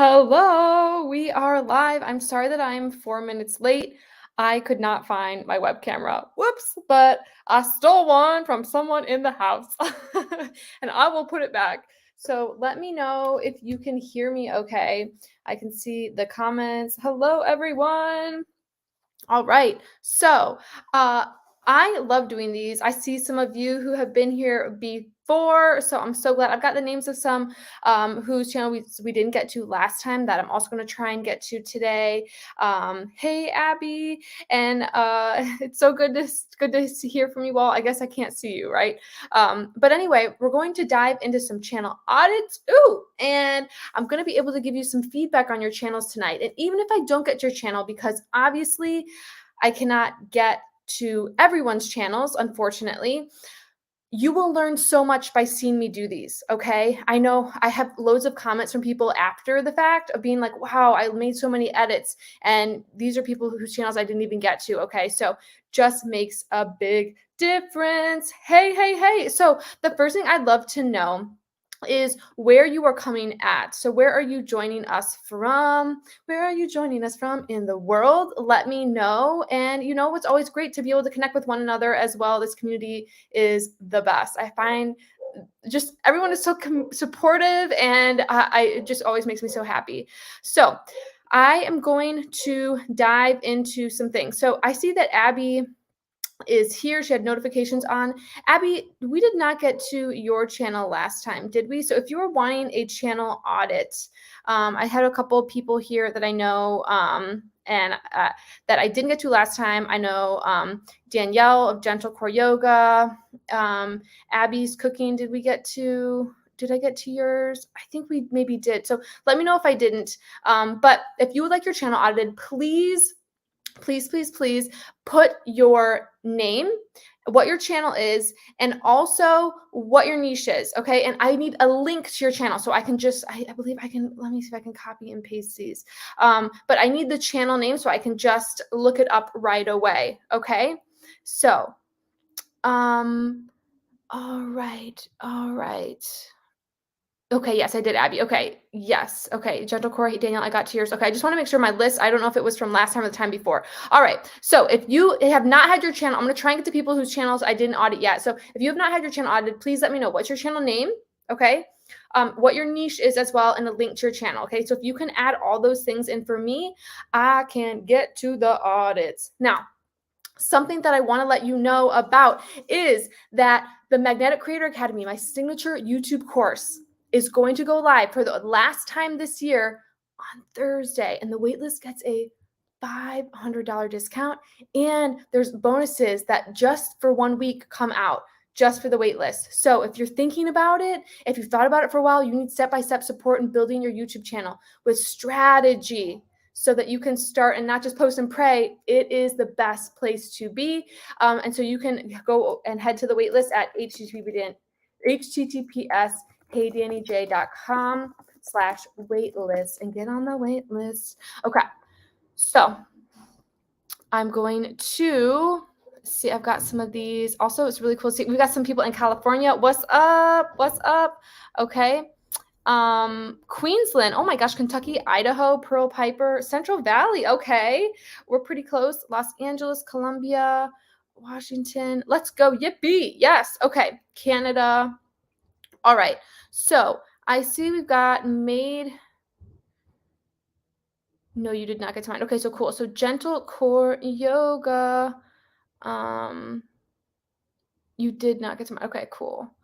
Hello, we are live. I'm sorry that I'm 4 minutes late. I could not find my web camera. Whoops, but I stole one from someone in the house and I will put it back. So let me know if you can hear me okay. I can see the comments. Hello, everyone. All right. I love doing these. I see some of you who have been here before, so I'm so glad. I've got the names of some whose channel we didn't get to last time that I'm also going to try and get to today. Hey, Abby, and it's so good to hear from you all. I guess I can't see you, right? But anyway, we're going to dive into some channel audits. Ooh, and I'm going to be able to give you some feedback on your channels tonight. And even if I don't get your channel, because obviously I cannot get to everyone's channels, unfortunately, you will learn so much by seeing me do these, okay? I know I have loads of comments from people after the fact of being like, wow, I made so many edits, and these are people whose channels I didn't even get to, okay? So just makes a big difference. Hey. So the first thing I'd love to know is where you are coming at. So where are you joining us from? Where are you joining us from in the world? Let me know. And you know, it's always great to be able to connect with one another as well. This community is the best. I find just everyone is so supportive, and it just always makes me so happy. So I am going to dive into some things. So I see that Abby is here. She had notifications on. Abby, we did not get to your channel last time, did we? So if you were wanting a channel audit, I had a couple of people here that I know and that I didn't get to last time. I know Danielle of Gentle Core Yoga, Abby's cooking. Did I get to yours? I think we maybe did. So let me know if I didn't. But if you would like your channel audited, please put your name, what your channel is, and also what your niche is, okay? And I need a link to your channel so I can I believe I can, let me see if I can copy and paste these. But I need the channel name so I can just look it up right away, okay? So, all right. Okay, yes, I did, Abby. Okay, yes. Okay, Gentle Core, Daniel, I got to yours. Okay, I just want to make sure my list, I don't know if it was from last time or the time before. All right, so if you have not had your channel, I'm going to try and get to people whose channels I didn't audit yet. So if you have not had your channel audited, please let me know. What's your channel name? Okay, what your niche is as well, and a link to your channel. Okay, so if you can add all those things in for me, I can get to the audits. Now, something that I want to let you know about is that the Magnetic Creator Academy, my signature YouTube course, is going to go live for the last time this year on Thursday, and the waitlist gets a $500 discount, and there's bonuses that just for 1 week come out just for the waitlist. So if you're thinking about it, if you've thought about it for a while, you need step-by-step support in building your YouTube channel with strategy so that you can start and not just post and pray. It is the best place to be. And so you can go and head to the waitlist at https://dannyj.com/waitlist and get on the waitlist. Okay, so I'm going to see. I've got some of these. Also, it's really cool to see. We got some people in California. What's up? Okay. Queensland. Oh my gosh, Kentucky, Idaho, Pearl Piper, Central Valley. Okay. We're pretty close. Los Angeles, Columbia, Washington. Let's go. Yippee. Yes. Okay. Canada. All right. So I see we've got made. No, you did not get to mine. Okay, so cool. So Gentle Core Yoga. You did not get to mine. Okay, cool.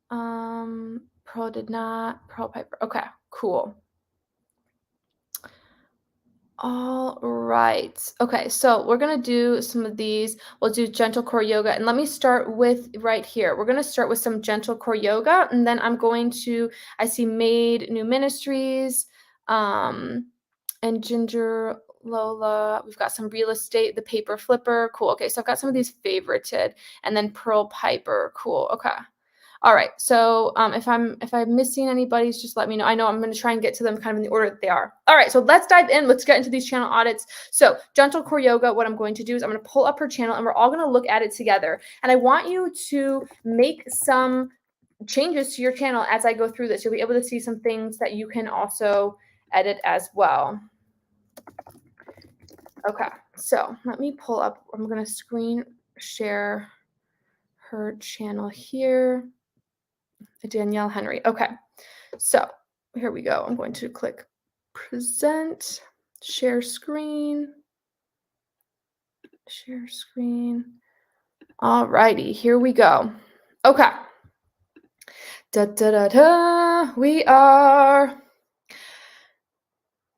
Pearl did not. Pearl Piper. Okay, cool. All right. Okay, so we're going to do some of these. We'll do Gentle Core Yoga. And let me start with right here. We're going to start with some Gentle Core Yoga. And then I'm going to, I see Made New Ministries, and Ginger Lola. We've got some real estate, the paper flipper. Cool. Okay, so I've got some of these favorited. And then Pearl Piper. Cool. Okay. All right. So if I'm missing anybody, just let me know. I know I'm going to try and get to them kind of in the order that they are. All right. So let's dive in. Let's get into these channel audits. So Gentle Core Yoga, what I'm going to do is I'm going to pull up her channel and we're all going to look at it together. And I want you to make some changes to your channel as I go through this. You'll be able to see some things that you can also edit as well. Okay, so let me pull up, I'm going to screen share her channel here. Danielle Henry. Okay, so here we go. I'm going to click present, share screen. Share screen. All righty, here we go. Okay. Da, da, da, da. We are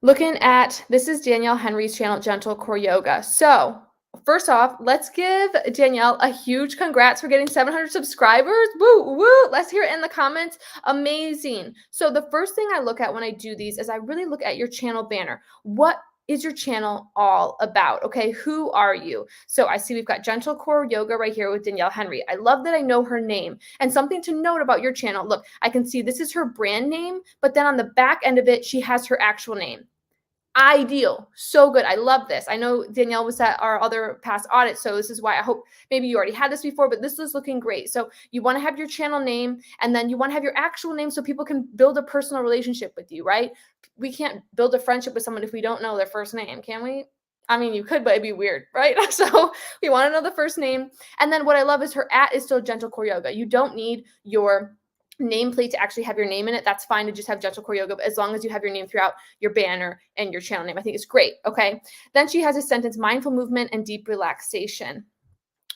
looking at, this is Danielle Henry's channel, Gentle Core Yoga. So first off, let's give Danielle a huge congrats for getting 700 subscribers. Woo, woo. Let's hear it in the comments. Amazing. So the first thing I look at when I do these is I really look at your channel banner. What is your channel all about? Okay, who are you? So I see we've got Gentle Core Yoga right here with Danielle Henry. I love that I know her name. And something to note about your channel, look, I can see this is her brand name, but then on the back end of it, she has her actual name. Ideal. So good. I love this. I know Danielle was at our other past audit, so this is why I hope maybe you already had this before, but this is looking great. So you want to have your channel name, and then you want to have your actual name so people can build a personal relationship with you, right? We can't build a friendship with someone if we don't know their first name, can we? I mean, you could, but it'd be weird, right? So we want to know the first name. And then what I love is her @ is still Gentle Core Yoga. You don't need your nameplate to actually have your name in it. That's fine to just have Gentle Core Yoga, but as long as you have your name throughout your banner and your channel name, I think it's great. Okay. Then she has a sentence, mindful movement and deep relaxation.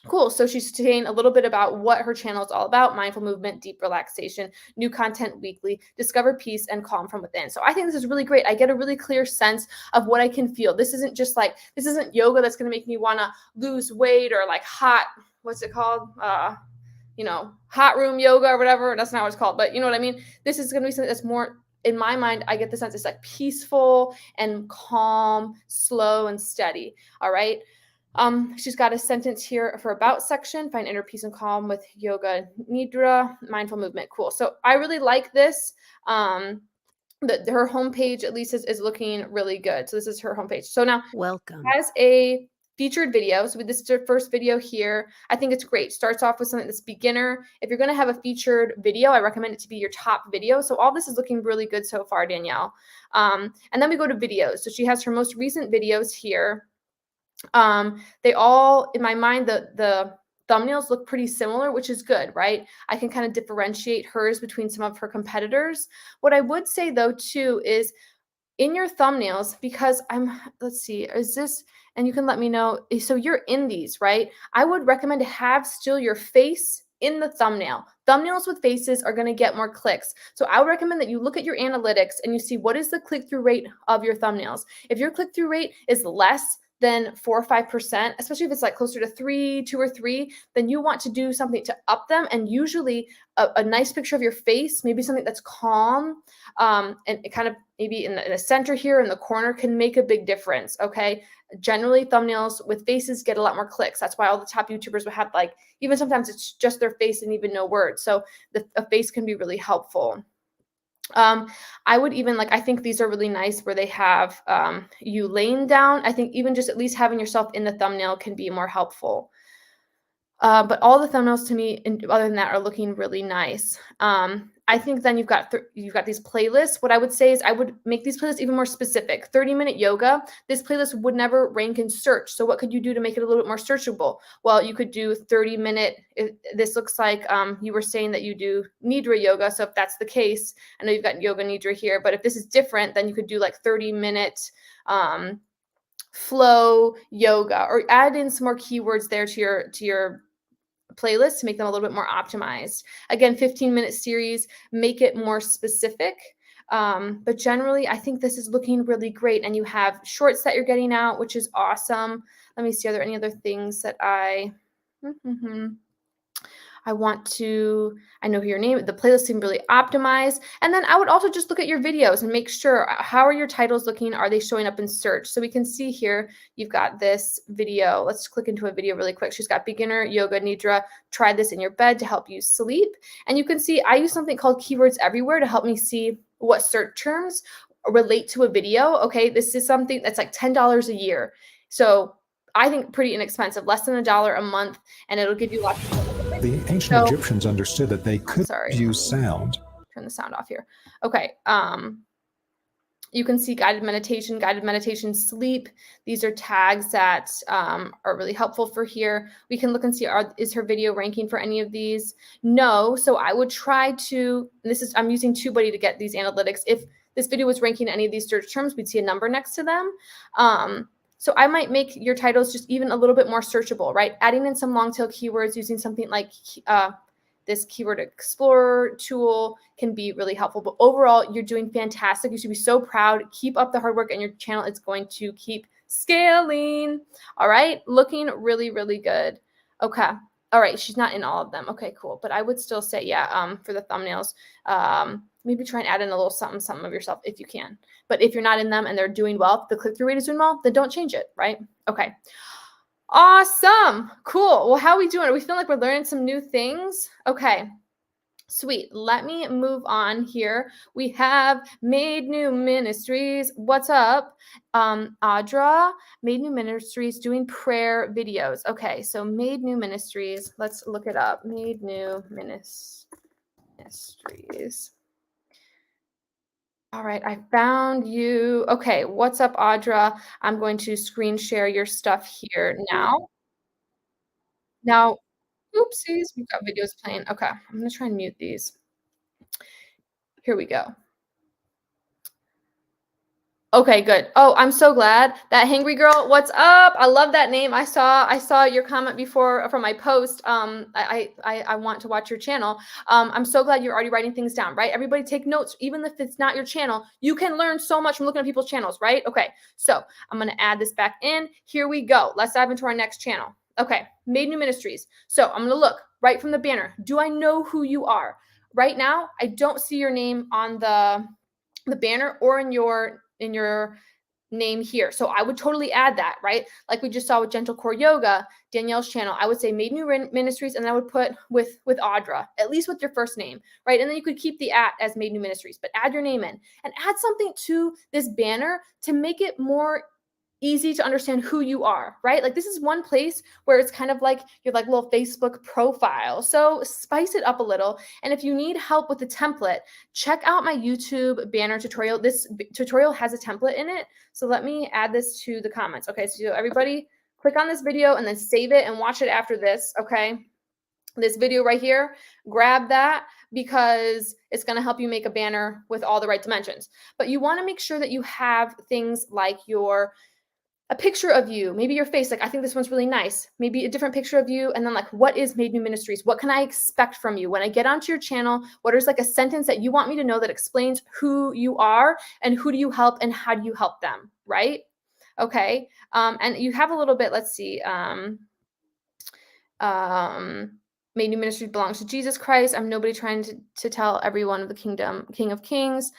Cool. So she's saying a little bit about what her channel is all about: mindful movement, deep relaxation, new content weekly, discover peace and calm from within. So I think this is really great. I get a really clear sense of what I can feel. This isn't just like, this isn't yoga that's going to make me want to lose weight or like hot, what's it called? Hot room yoga or whatever. That's not what it's called, but you know what I mean? This is going to be something that's more, in my mind, I get the sense it's like peaceful and calm, slow and steady. All right. She's got a sentence here for about section, find inner peace and calm with yoga nidra, mindful movement. Cool. So I really like this. Her homepage at least is looking really good. So this is her homepage. So now welcome. Has a featured video. So this is her first video here. I think it's great. Starts off with something that's beginner. If you're going to have a featured video, I recommend it to be your top video. So all this is looking really good so far, Danielle. And then we go to videos. So she has her most recent videos here. They all, in my mind, the thumbnails look pretty similar, which is good, right? I can kind of differentiate hers between some of her competitors. What I would say though, too, is in your thumbnails, because let's see, is this, and you can let me know, so you're in these, right? I would recommend to have still your face in the thumbnail. Thumbnails with faces are going to get more clicks. So I would recommend that you look at your analytics and you see what is the click-through rate of your thumbnails. If your click-through rate is less than 4 or 5%, especially if it's like closer to 2 or 3, then you want to do something to up them. And usually a nice picture of your face, maybe something that's calm, and it kind of maybe in the center here in the corner can make a big difference. Okay. Generally thumbnails with faces get a lot more clicks. That's why all the top YouTubers would have, like, even sometimes it's just their face and even no words. So a face can be really helpful. I would even, like, I think these are really nice where they have you laying down. I think even just at least having yourself in the thumbnail can be more helpful. But all the thumbnails to me, other than that, are looking really nice. I think then you've got these playlists. What I would say is I would make these playlists even more specific. 30-minute yoga. This playlist would never rank in search. So what could you do to make it a little bit more searchable? Well, you could do 30-minute. This looks like you were saying that you do nidra yoga. So if that's the case, I know you've got yoga nidra here, but if this is different, then you could do like 30-minute flow yoga, or add in some more keywords there to your playlist to make them a little bit more optimized. Again, 15-minute series, make it more specific. But generally, I think this is looking really great. And you have shorts that you're getting out, which is awesome. Let me see, are there any other things that I know your name, the playlist seemed really optimized. And then I would also just look at your videos and make sure, how are your titles looking? Are they showing up in search? So we can see here, you've got this video. Let's click into a video really quick. She's got beginner yoga nidra. Try this in your bed to help you sleep. And you can see I use something called keywords everywhere to help me see what search terms relate to a video. Okay, this is something that's like $10 a year. So I think pretty inexpensive, less than $1 a month, and it'll give you lots of. The ancient Egyptians understood that they could use sound. Turn the sound off here. Okay. You can see guided meditation sleep. These are tags that are really helpful for here. We can look and see, is her video ranking for any of these? No. So I would try to, I'm using TubeBuddy to get these analytics. If this video was ranking any of these search terms, we'd see a number next to them. So I might make your titles just even a little bit more searchable, right? Adding in some long tail keywords, using something like this keyword explorer tool can be really helpful. But overall, you're doing fantastic. You should be so proud. Keep up the hard work and your channel is going to keep scaling. All right, looking really, really good. Okay. All right, she's not in all of them. Okay, cool. But I would still say, yeah, for the thumbnails, maybe try and add in a little something, something of yourself if you can. But if you're not in them and they're doing well, if the click-through rate is doing well, then don't change it, right? Okay. Awesome. Cool. Well, how are we doing? Are we feeling like we're learning some new things? Okay. Sweet. Let me move on here. We have Made New Ministries. What's up? Audra, Made New Ministries doing prayer videos. Okay, so Made New Ministries. Let's look it up. Made New Ministries. All right, I found you. Okay, what's up, Audra? I'm going to screen share your stuff here now. Now, oopsies, we've got videos playing. Okay, I'm going to try and mute these. Here we go. Okay, good. Oh, I'm so glad. That Hangry Girl, what's up? I love that name. I saw your comment before from my post. I want to watch your channel. I'm so glad you're already writing things down, right? Everybody take notes. Even if it's not your channel, you can learn so much from looking at people's channels, right? Okay, so I'm going to add this back in. Here we go. Let's dive into our next channel. Okay, Made New Ministries. So I'm going to look right from the banner. Do I know who you are? Right now, I don't see your name on the banner or in your name here. So I would totally add that, right? Like we just saw with Gentle Core Yoga, Danielle's channel, I would say Made New Ministries, and I would put with Audra, at least with your first name, right? And then you could keep the @ as Made New Ministries, but add your name in and add something to this banner to make it more easy to understand who you are, right? Like this is one place where it's kind of like your like little Facebook profile. So spice it up a little. And if you need help with the template, check out my YouTube banner tutorial. This tutorial has a template in it. So let me add this to the comments. Okay, so everybody click on this video and then save it and watch it after this, okay? This video right here, grab that because it's going to help you make a banner with all the right dimensions. But you want to make sure that you have things like a picture of you, maybe your face, like I think this one's really nice, maybe a different picture of you, and then like what is Made New Ministries? What can I expect from you? When I get onto your channel, what is like a sentence that you want me to know that explains who you are and who do you help and how do you help them, right? Okay, and you have a little bit, let's see, Made New Ministries belongs to Jesus Christ. I'm nobody trying to tell everyone of the kingdom, King of Kings.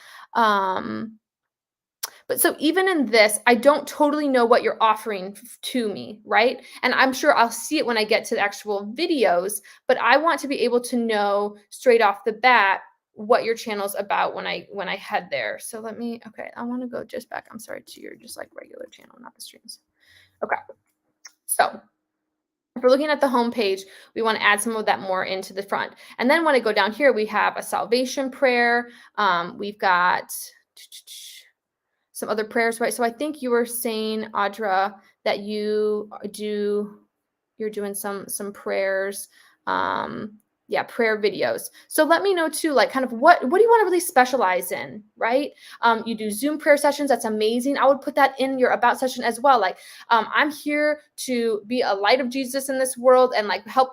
But so even in this, I don't totally know what you're offering to me, right? And I'm sure I'll see it when I get to the actual videos, but I want to be able to know straight off the bat what your channel's about when I head there. So let me, okay, I want to go just back. I'm sorry, to your just like regular channel, not the streams. Okay. So if we're looking at the home page, we want to add some of that more into the front. And then when I go down here, we have a salvation prayer. We've got some other prayers, right? So I think you were saying, Audra, that you're doing some prayers, yeah, prayer videos. So let me know too, like kind of what do you want to really specialize in, right? You do Zoom prayer sessions. That's amazing. I would put that in your about section as well. Like, I'm here to be a light of Jesus in this world and like help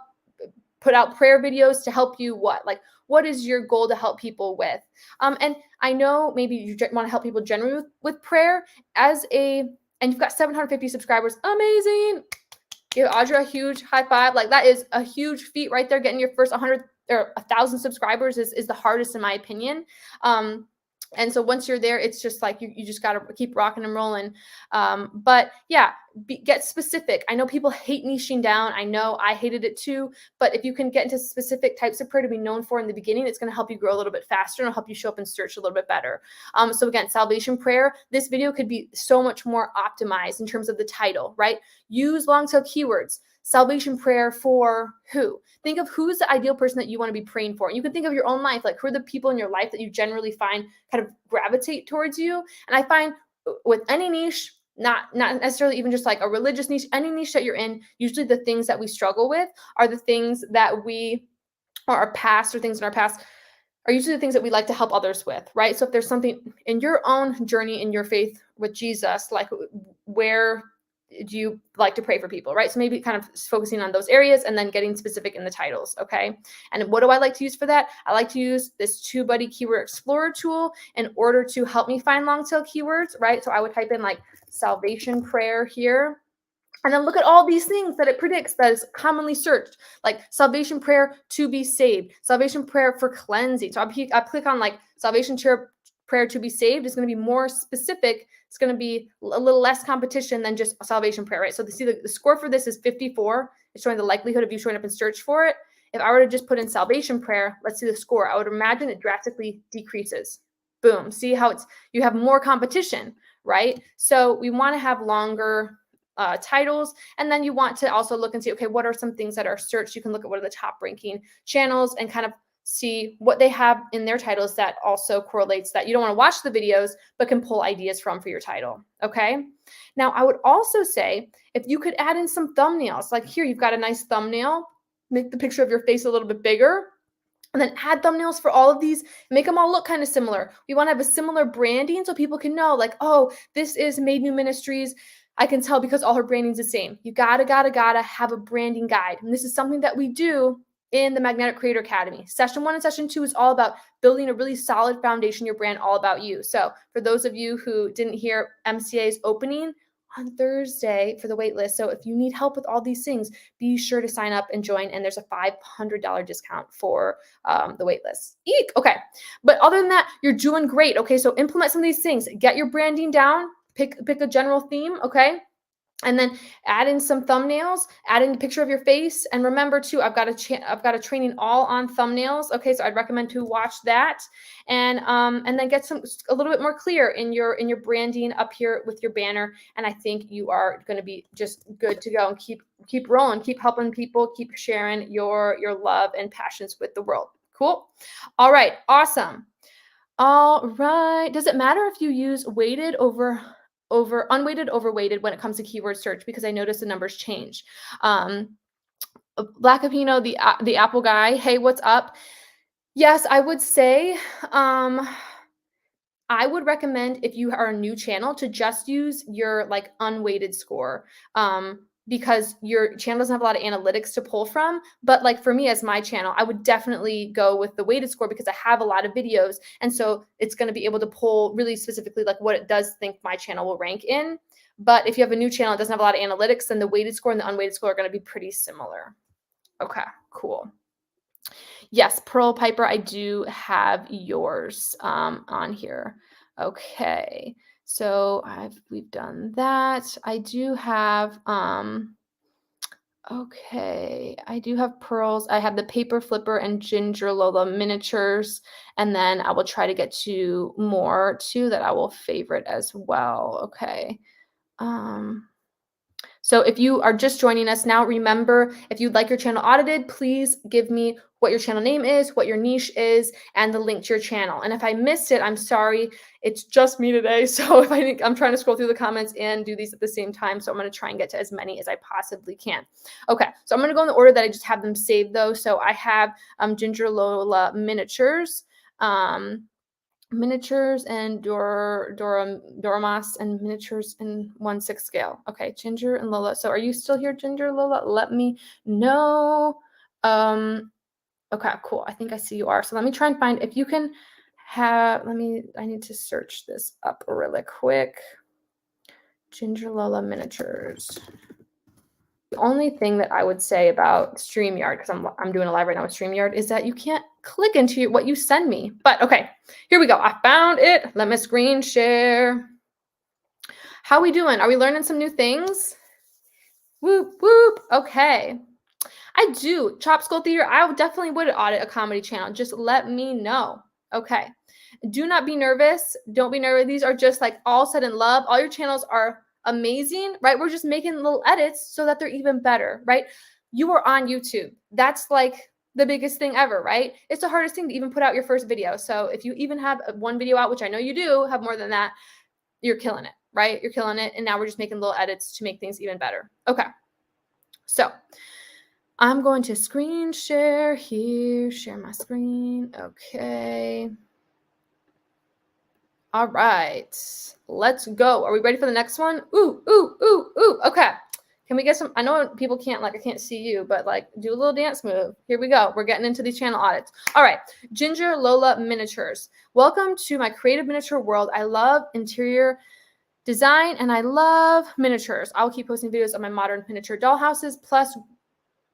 put out prayer videos to help you what is your goal to help people with? And I know maybe you want to help people generally with prayer and you've got 750 subscribers. Amazing. Give Audra a huge high five. Like that is a huge feat right there. Getting your first 100 or 1,000 subscribers is the hardest in my opinion. And so once you're there, it's just like you just got to keep rocking and rolling. But yeah, get specific. I know people hate niching down. I know I hated it too, but if you can get into specific types of prayer to be known for in the beginning, it's going to help you grow a little bit faster and it'll help you show up in search a little bit better. So again, salvation prayer, this video could be so much more optimized in terms of the title, right? Use long tail keywords. Salvation prayer for who? Think of who's the ideal person that you want to be praying for. You can think of your own life, like who are the people in your life that you generally find kind of gravitate towards you. And I find with any niche, not necessarily even just like a religious niche, any niche that you're in, usually the things that we struggle with are the things that we, or our past or things in our past, are usually the things that we like to help others with, right? So if there's something in your own journey in your faith with Jesus, like where do you like to pray for people, right? So maybe kind of focusing on those areas and then getting specific in the titles, okay? And what do I like to use for that? I like to use this TubeBuddy Keyword Explorer tool in order to help me find long tail keywords, right? So I would type in like salvation prayer here. And then look at all these things that it predicts that is commonly searched, like salvation prayer to be saved, salvation prayer for cleansing. So I click on like salvation prayer to be saved. It's going to be more specific. It's going to be a little less competition than just a salvation prayer, right? So see the score for this is 54. It's showing the likelihood of you showing up in search for it. If I were to just put in salvation prayer, let's see the score. I would imagine it drastically decreases. Boom. See how you have more competition, right? So we want to have longer titles. And then you want to also look and see, okay, what are some things that are searched? You can look at what are the top ranking channels and kind of see what they have in their titles that also correlates that you don't want to watch the videos, but can pull ideas from for your title. Okay. Now I would also say if you could add in some thumbnails, like here, you've got a nice thumbnail, make the picture of your face a little bit bigger. And then add thumbnails for all of these, make them all look kind of similar. We want to have a similar branding so people can know like, oh, this is Made New Ministries. I can tell because all her branding's the same. You gotta have a branding guide. And this is something that we do in the Magnetic Creator Academy. Session 1 and Session 2 is all about building a really solid foundation, your brand, all about you. So for those of you who didn't hear MCA's opening, on Thursday for the wait list. So if you need help with all these things, be sure to sign up and join. And there's a $500 discount for the wait list. Eek! Okay. But other than that, you're doing great. Okay. So implement some of these things. Get your branding down. Pick a general theme. Okay. And then add in some thumbnails, add in a picture of your face. And remember too, I've got a training all on thumbnails. Okay. So I'd recommend to watch that and then get a little bit more clear in your branding up here with your banner. And I think you are going to be just good to go and keep rolling, keep helping people, keep sharing your love and passions with the world. Cool. All right. Awesome. All right. Does it matter if you use weighted over unweighted, overweighted when it comes to keyword search? Because I noticed the numbers change. Black Apino, the Apple guy. Hey, what's up? Yes, I would say, I would recommend if you are a new channel to just use your like unweighted score. Because your channel doesn't have a lot of analytics to pull from. But like for me as my channel, I would definitely go with the weighted score because I have a lot of videos. And so it's going to be able to pull really specifically like what it does think my channel will rank in. But if you have a new channel, it doesn't have a lot of analytics, then the weighted score and the unweighted score are going to be pretty similar. Okay, cool. Yes, Pearl Piper, I do have yours on here. Okay. So we've done that. I do have okay, I do have pearls. I have the Paper Flipper and Ginger Lola miniatures, and then I will try to get to more too that I will favorite as well. Okay. So if you are just joining us now, remember, if you'd like your channel audited, please give me what your channel name is, what your niche is, and the link to your channel. And if I missed it, I'm sorry. It's just me today. So if I'm trying to scroll through the comments and do these at the same time. So I'm going to try and get to as many as I possibly can. Okay. So I'm going to go in the order that I just have them saved though. So I have Ginger Lola miniatures. Miniatures and Doramas and miniatures in 1/6 scale. Okay, Ginger and Lola. So are you still here, Ginger, Lola? Let me know. Okay, cool. I think I see you are. So let me try and find if you can have, I need to search this up really quick. Ginger Lola miniatures. The only thing that I would say about StreamYard, because I'm doing a live right now with StreamYard, is that you can't click into what you send me. But okay, here we go. I found it. Let me screen share. How we doing? Are we learning some new things? Whoop, whoop. Okay. I do. Chop School Theater, I definitely would audit a comedy channel. Just let me know. Okay. Do not be nervous. Don't be nervous. These are just like all said in love. All your channels are amazing, right? We're just making little edits so that they're even better, right? You are on YouTube. That's like the biggest thing ever, right? It's the hardest thing to even put out your first video. So if you even have one video out, which I know you do have more than that, you're killing it, right? You're killing it. And now we're just making little edits to make things even better. Okay. So I'm going to screen share here, share my screen. Okay. All right, let's go. Are we ready for the next one? Ooh, ooh, ooh, ooh. Okay. Can we get some? I know people can't, like, I can't see you, but like do a little dance move. Here we go. We're getting into these channel audits. All right. Ginger Lola Miniatures. Welcome to my creative miniature world. I love interior design and I love miniatures. I'll keep posting videos of my modern miniature dollhouses, plus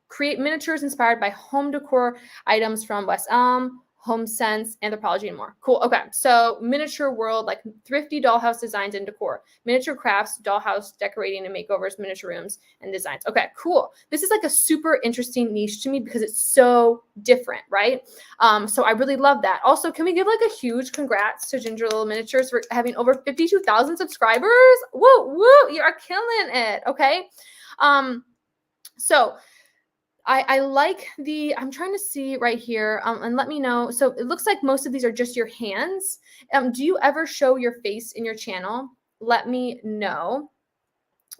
create miniatures inspired by home decor items from West Elm, Home Sense, Anthropology, and more. Cool. Okay. So miniature world, like thrifty dollhouse designs and decor, miniature crafts, dollhouse decorating and makeovers, miniature rooms and designs. Okay, cool. This is like a super interesting niche to me because it's so different, right? So I really love that. Also, can we give like a huge congrats to Ginger Little Miniatures for having over 52,000 subscribers? Woo, woo, you are killing it. Okay. So I like I'm trying to see right here, and let me know. So it looks like most of these are just your hands. Do you ever show your face in your channel? Let me know.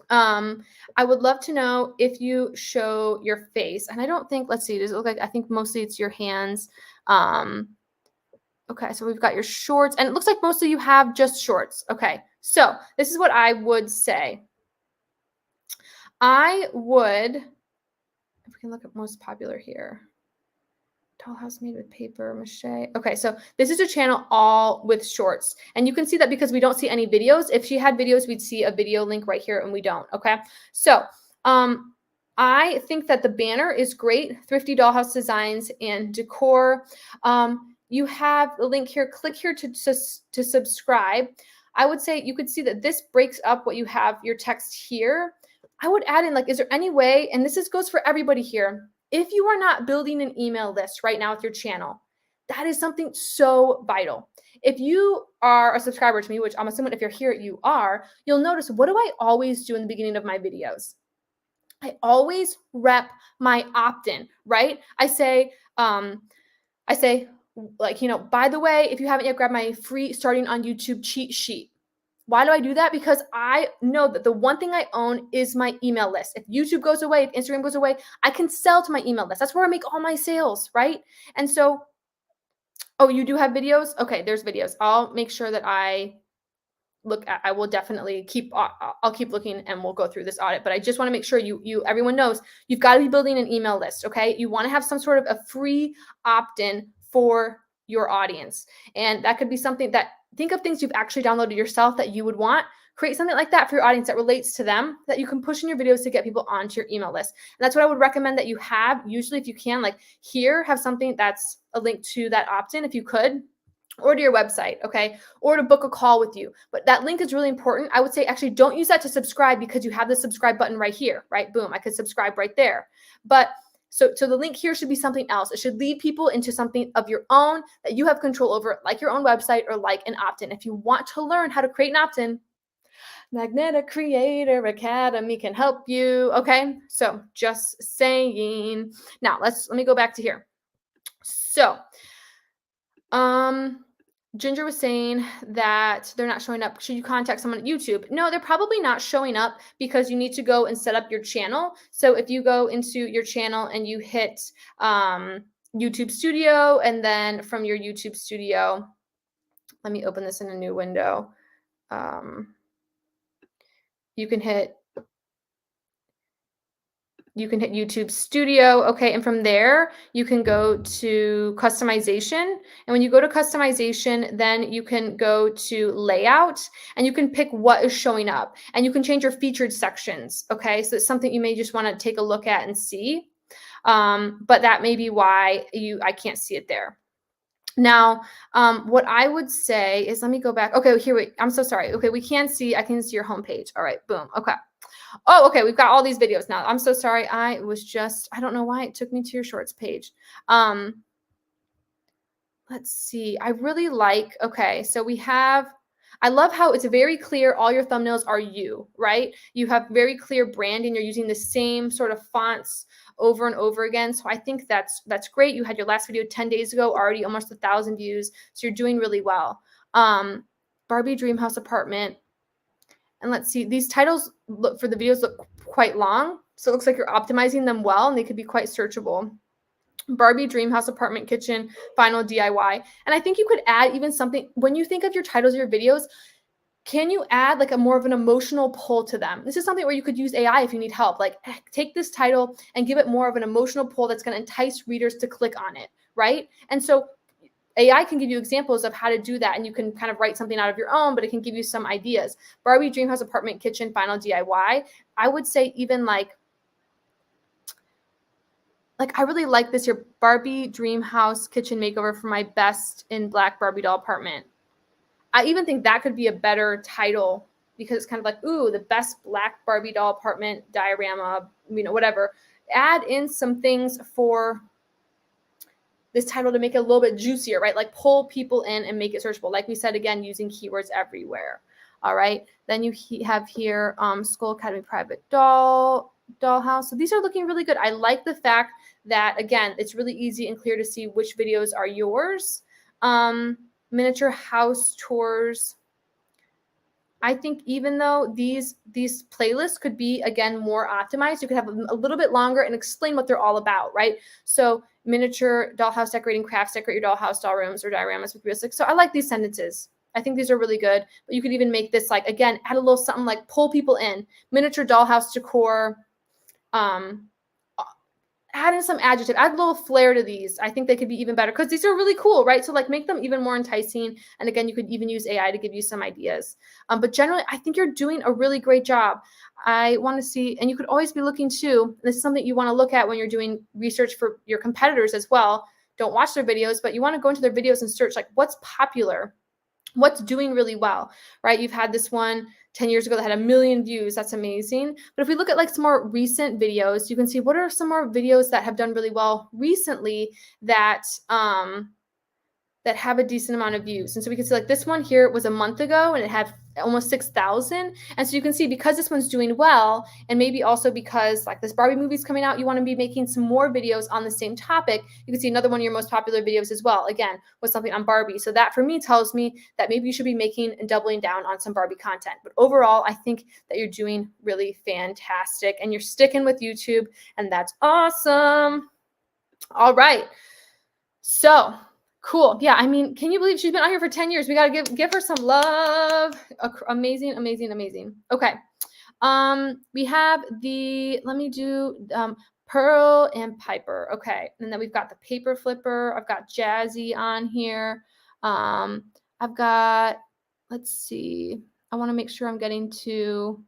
I would love to know if you show your face. And I don't think, let's see, does it look like, I think mostly it's your hands. Okay, so we've got your shorts, and it looks like mostly you have just shorts. Okay, so this is what I would say. I would, if we can look at most popular here. Dollhouse made with paper mache. Okay, so this is a channel all with shorts. And you can see that because we don't see any videos. If she had videos, we'd see a video link right here, and we don't. Okay, so I think that the banner is great. Thrifty dollhouse designs and decor. You have the link here. Click here to subscribe. I would say you could see that this breaks up what you have your text here. I would add in, like, is there any way, and this goes for everybody here, if you are not building an email list right now with your channel, that is something so vital. If you are a subscriber to me, which I'm assuming if you're here, you are, you'll notice, what do I always do in the beginning of my videos? I always rep my opt-in, right? I say, like, you know, by the way, if you haven't yet grabbed my free starting on YouTube cheat sheet. Why do I do that? Because I know that the one thing I own is my email list. If YouTube goes away, if Instagram goes away, I can sell to my email list. That's where I make all my sales, right? And so, oh, you do have videos? Okay, there's videos. I'll make sure that I look at, I will definitely keep, I'll keep looking and we'll go through this audit, but I just want to make sure everyone knows you've got to be building an email list. Okay. You want to have some sort of a free opt-in for your audience. And that could be something that, think of things you've actually downloaded yourself that you would want. Create something like that for your audience that relates to them, that you can push in your videos to get people onto your email list. And that's what I would recommend that you have. Usually, if you can, like here, have something that's a link to that opt-in if you could, or to your website, okay, or to book a call with you. But that link is really important. I would say actually don't use that to subscribe, because you have the subscribe button right here, right? Boom, I could subscribe right there. But so the link here should be something else. It should lead people into something of your own that you have control over, like your own website or like an opt-in. If you want to learn how to create an opt-in, Magnetic Creator Academy can help you. Okay, so just saying. Now let me go back to here. So Ginger was saying that they're not showing up. Should you contact someone at YouTube? No, they're probably not showing up because you need to go and set up your channel. So if you go into your channel and you hit YouTube Studio, and then from your YouTube Studio, let me open this in a new window. You can hit YouTube Studio, okay, and from there you can go to customization, and when you go to customization, then you can go to layout, and you can pick what is showing up, and you can change your featured sections, okay? So it's something you may just want to take a look at and see, but that may be why I can't see it there. Now, what I would say is, let me go back. Okay, here, wait, I'm so sorry. Okay, I can see your homepage. All right, boom, okay. Oh, okay. We've got all these videos now. I'm so sorry. I don't know why it took me to your shorts page. Let's see. I really like, okay. So I love how it's very clear. All your thumbnails are you, right? You have very clear branding. You're using the same sort of fonts over and over again. So I think that's great. You had your last video 10 days ago, already almost 1,000 views. So you're doing really well. Barbie Dreamhouse Apartment. And let's see, these titles for the videos look quite long. So it looks like you're optimizing them well and they could be quite searchable. Barbie Dreamhouse Apartment Kitchen Final DIY. And I think you could add even something, when you think of your titles of your videos, can you add like a more of an emotional pull to them? This is something where you could use AI if you need help. Like take this title and give it more of an emotional pull that's going to entice readers to click on it, right? And so AI can give you examples of how to do that, and you can kind of write something out of your own, but it can give you some ideas. Barbie Dreamhouse Apartment Kitchen Final DIY. I would say even like I really like this here, Barbie Dreamhouse Kitchen Makeover for my best in black Barbie doll apartment. I even think that could be a better title because it's kind of like, ooh, the best black Barbie doll apartment diorama, whatever. Add in some things for this title to make it a little bit juicier, right? Like pull people in and make it searchable. Like we said, again, using keywords everywhere. All right. Then you have here Skull Academy Private Dollhouse. So these are looking really good. I like the fact that, again, it's really easy and clear to see which videos are yours. Miniature house tours. I think even though these playlists could be, again, more optimized, you could have a little bit longer and explain what they're all about, right? So miniature dollhouse decorating crafts, decorate your dollhouse, doll rooms, or dioramas with realistic. So I like these sentences. I think these are really good. But you could even make this like, again, add a little something like pull people in. Miniature dollhouse decor, add in some adjective, add a little flair to these. I think they could be even better because these are really cool, right? So like make them even more enticing. And again, you could even use AI to give you some ideas. But generally, I think you're doing a really great job. I want to see, and you could always be looking too, this is something you want to look at when you're doing research for your competitors as well. Don't watch their videos, but you want to go into their videos and search like what's popular, what's doing really well, right? You've had this one 10 years ago that had 1 million views. That's amazing. But if we look at like some more recent videos, you can see what are some more videos that have done really well recently that that have a decent amount of views. And so we can see like this one here was a month ago and it had almost 6,000. And so you can see because this one's doing well, and maybe also because like this Barbie movie's coming out, you want to be making some more videos on the same topic. You can see another one of your most popular videos as well, again, was something on Barbie. So that for me tells me that maybe you should be making and doubling down on some Barbie content. But overall, I think that you're doing really fantastic and you're sticking with YouTube, and that's awesome. All right. So cool. Yeah, I mean, can you believe she's been out here for 10 years? We got to give her some love. Amazing, amazing, amazing. Okay. We have let me do Pearl and Piper. Okay. And then we've got the paper flipper. I've got Jazzy on here. I've got, let's see. I want to make sure I'm getting to,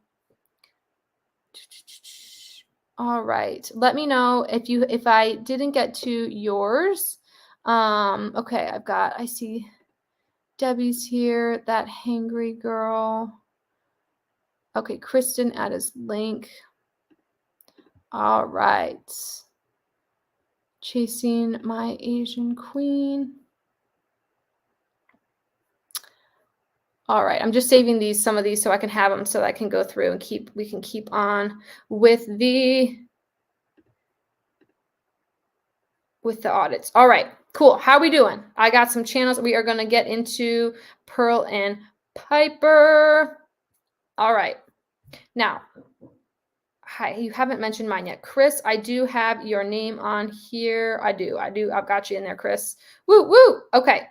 all right. Let me know if I didn't get to yours. Okay, I see Debbie's here, that hangry girl. Okay, Kristen add his link. All right. Chasing my Asian queen. All right, I'm just saving some of these so I can have them so that I can go through and we can keep on with the audits. All right, cool. How are we doing? I got some channels. We are going to get into Pearl and Piper. All right. Now, hi, you haven't mentioned mine yet. Chris, I do have your name on here. I do. I've got you in there, Chris. Woo, woo. Okay.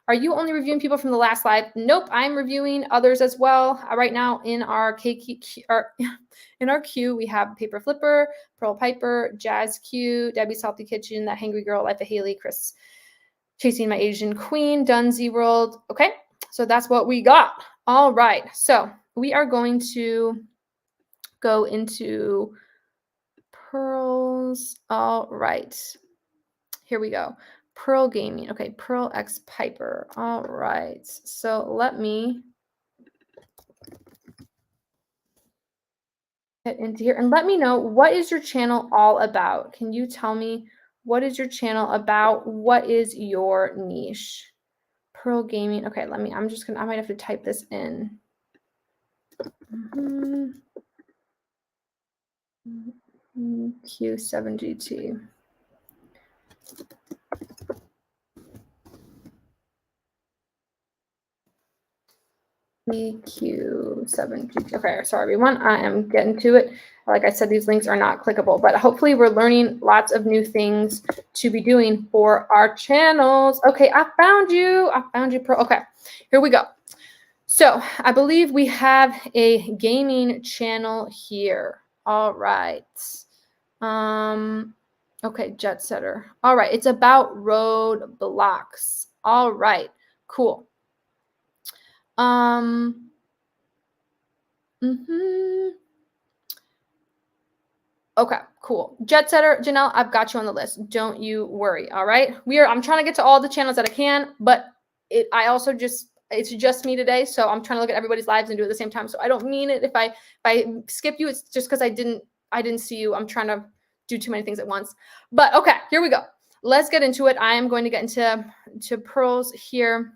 Are you only reviewing people from the last live? Nope, I'm reviewing others as well. Right now in our queue, we have Paper Flipper, Pearl Piper, Jazz Q, Debbie's Healthy Kitchen, That Hangry Girl, Life of Haley, Chris, Chasing My Asian Queen, Dunzy World. Okay, so that's what we got. All right, so we are going to go into Pearls. All right, here we go. Pearl Gaming. Okay, Pearl X Piper. All right. So let me get into here and let me know, what is your channel all about? Can you tell me, what is your channel about? What is your niche? Pearl Gaming. Okay, I might have to type this in. Q7GT. EQ7GT. Okay, sorry everyone. I am getting to it. Like I said, these links are not clickable, but hopefully we're learning lots of new things to be doing for our channels. Okay, I found you. Pro. Okay, here we go. So I believe we have a gaming channel here. All right. Okay, Jet Setter. All right, it's about roadblocks. All right, cool. Okay, cool. Jet Setter, Janelle, I've got you on the list. Don't you worry. All right. I'm trying to get to all the channels that I can, but it's just me today. So I'm trying to look at everybody's lives and do it at the same time. So I don't mean it if I skip you, it's just because I didn't see you. I'm trying to do too many things at once. But okay, here we go. Let's get into it. I am going to get into pearls here.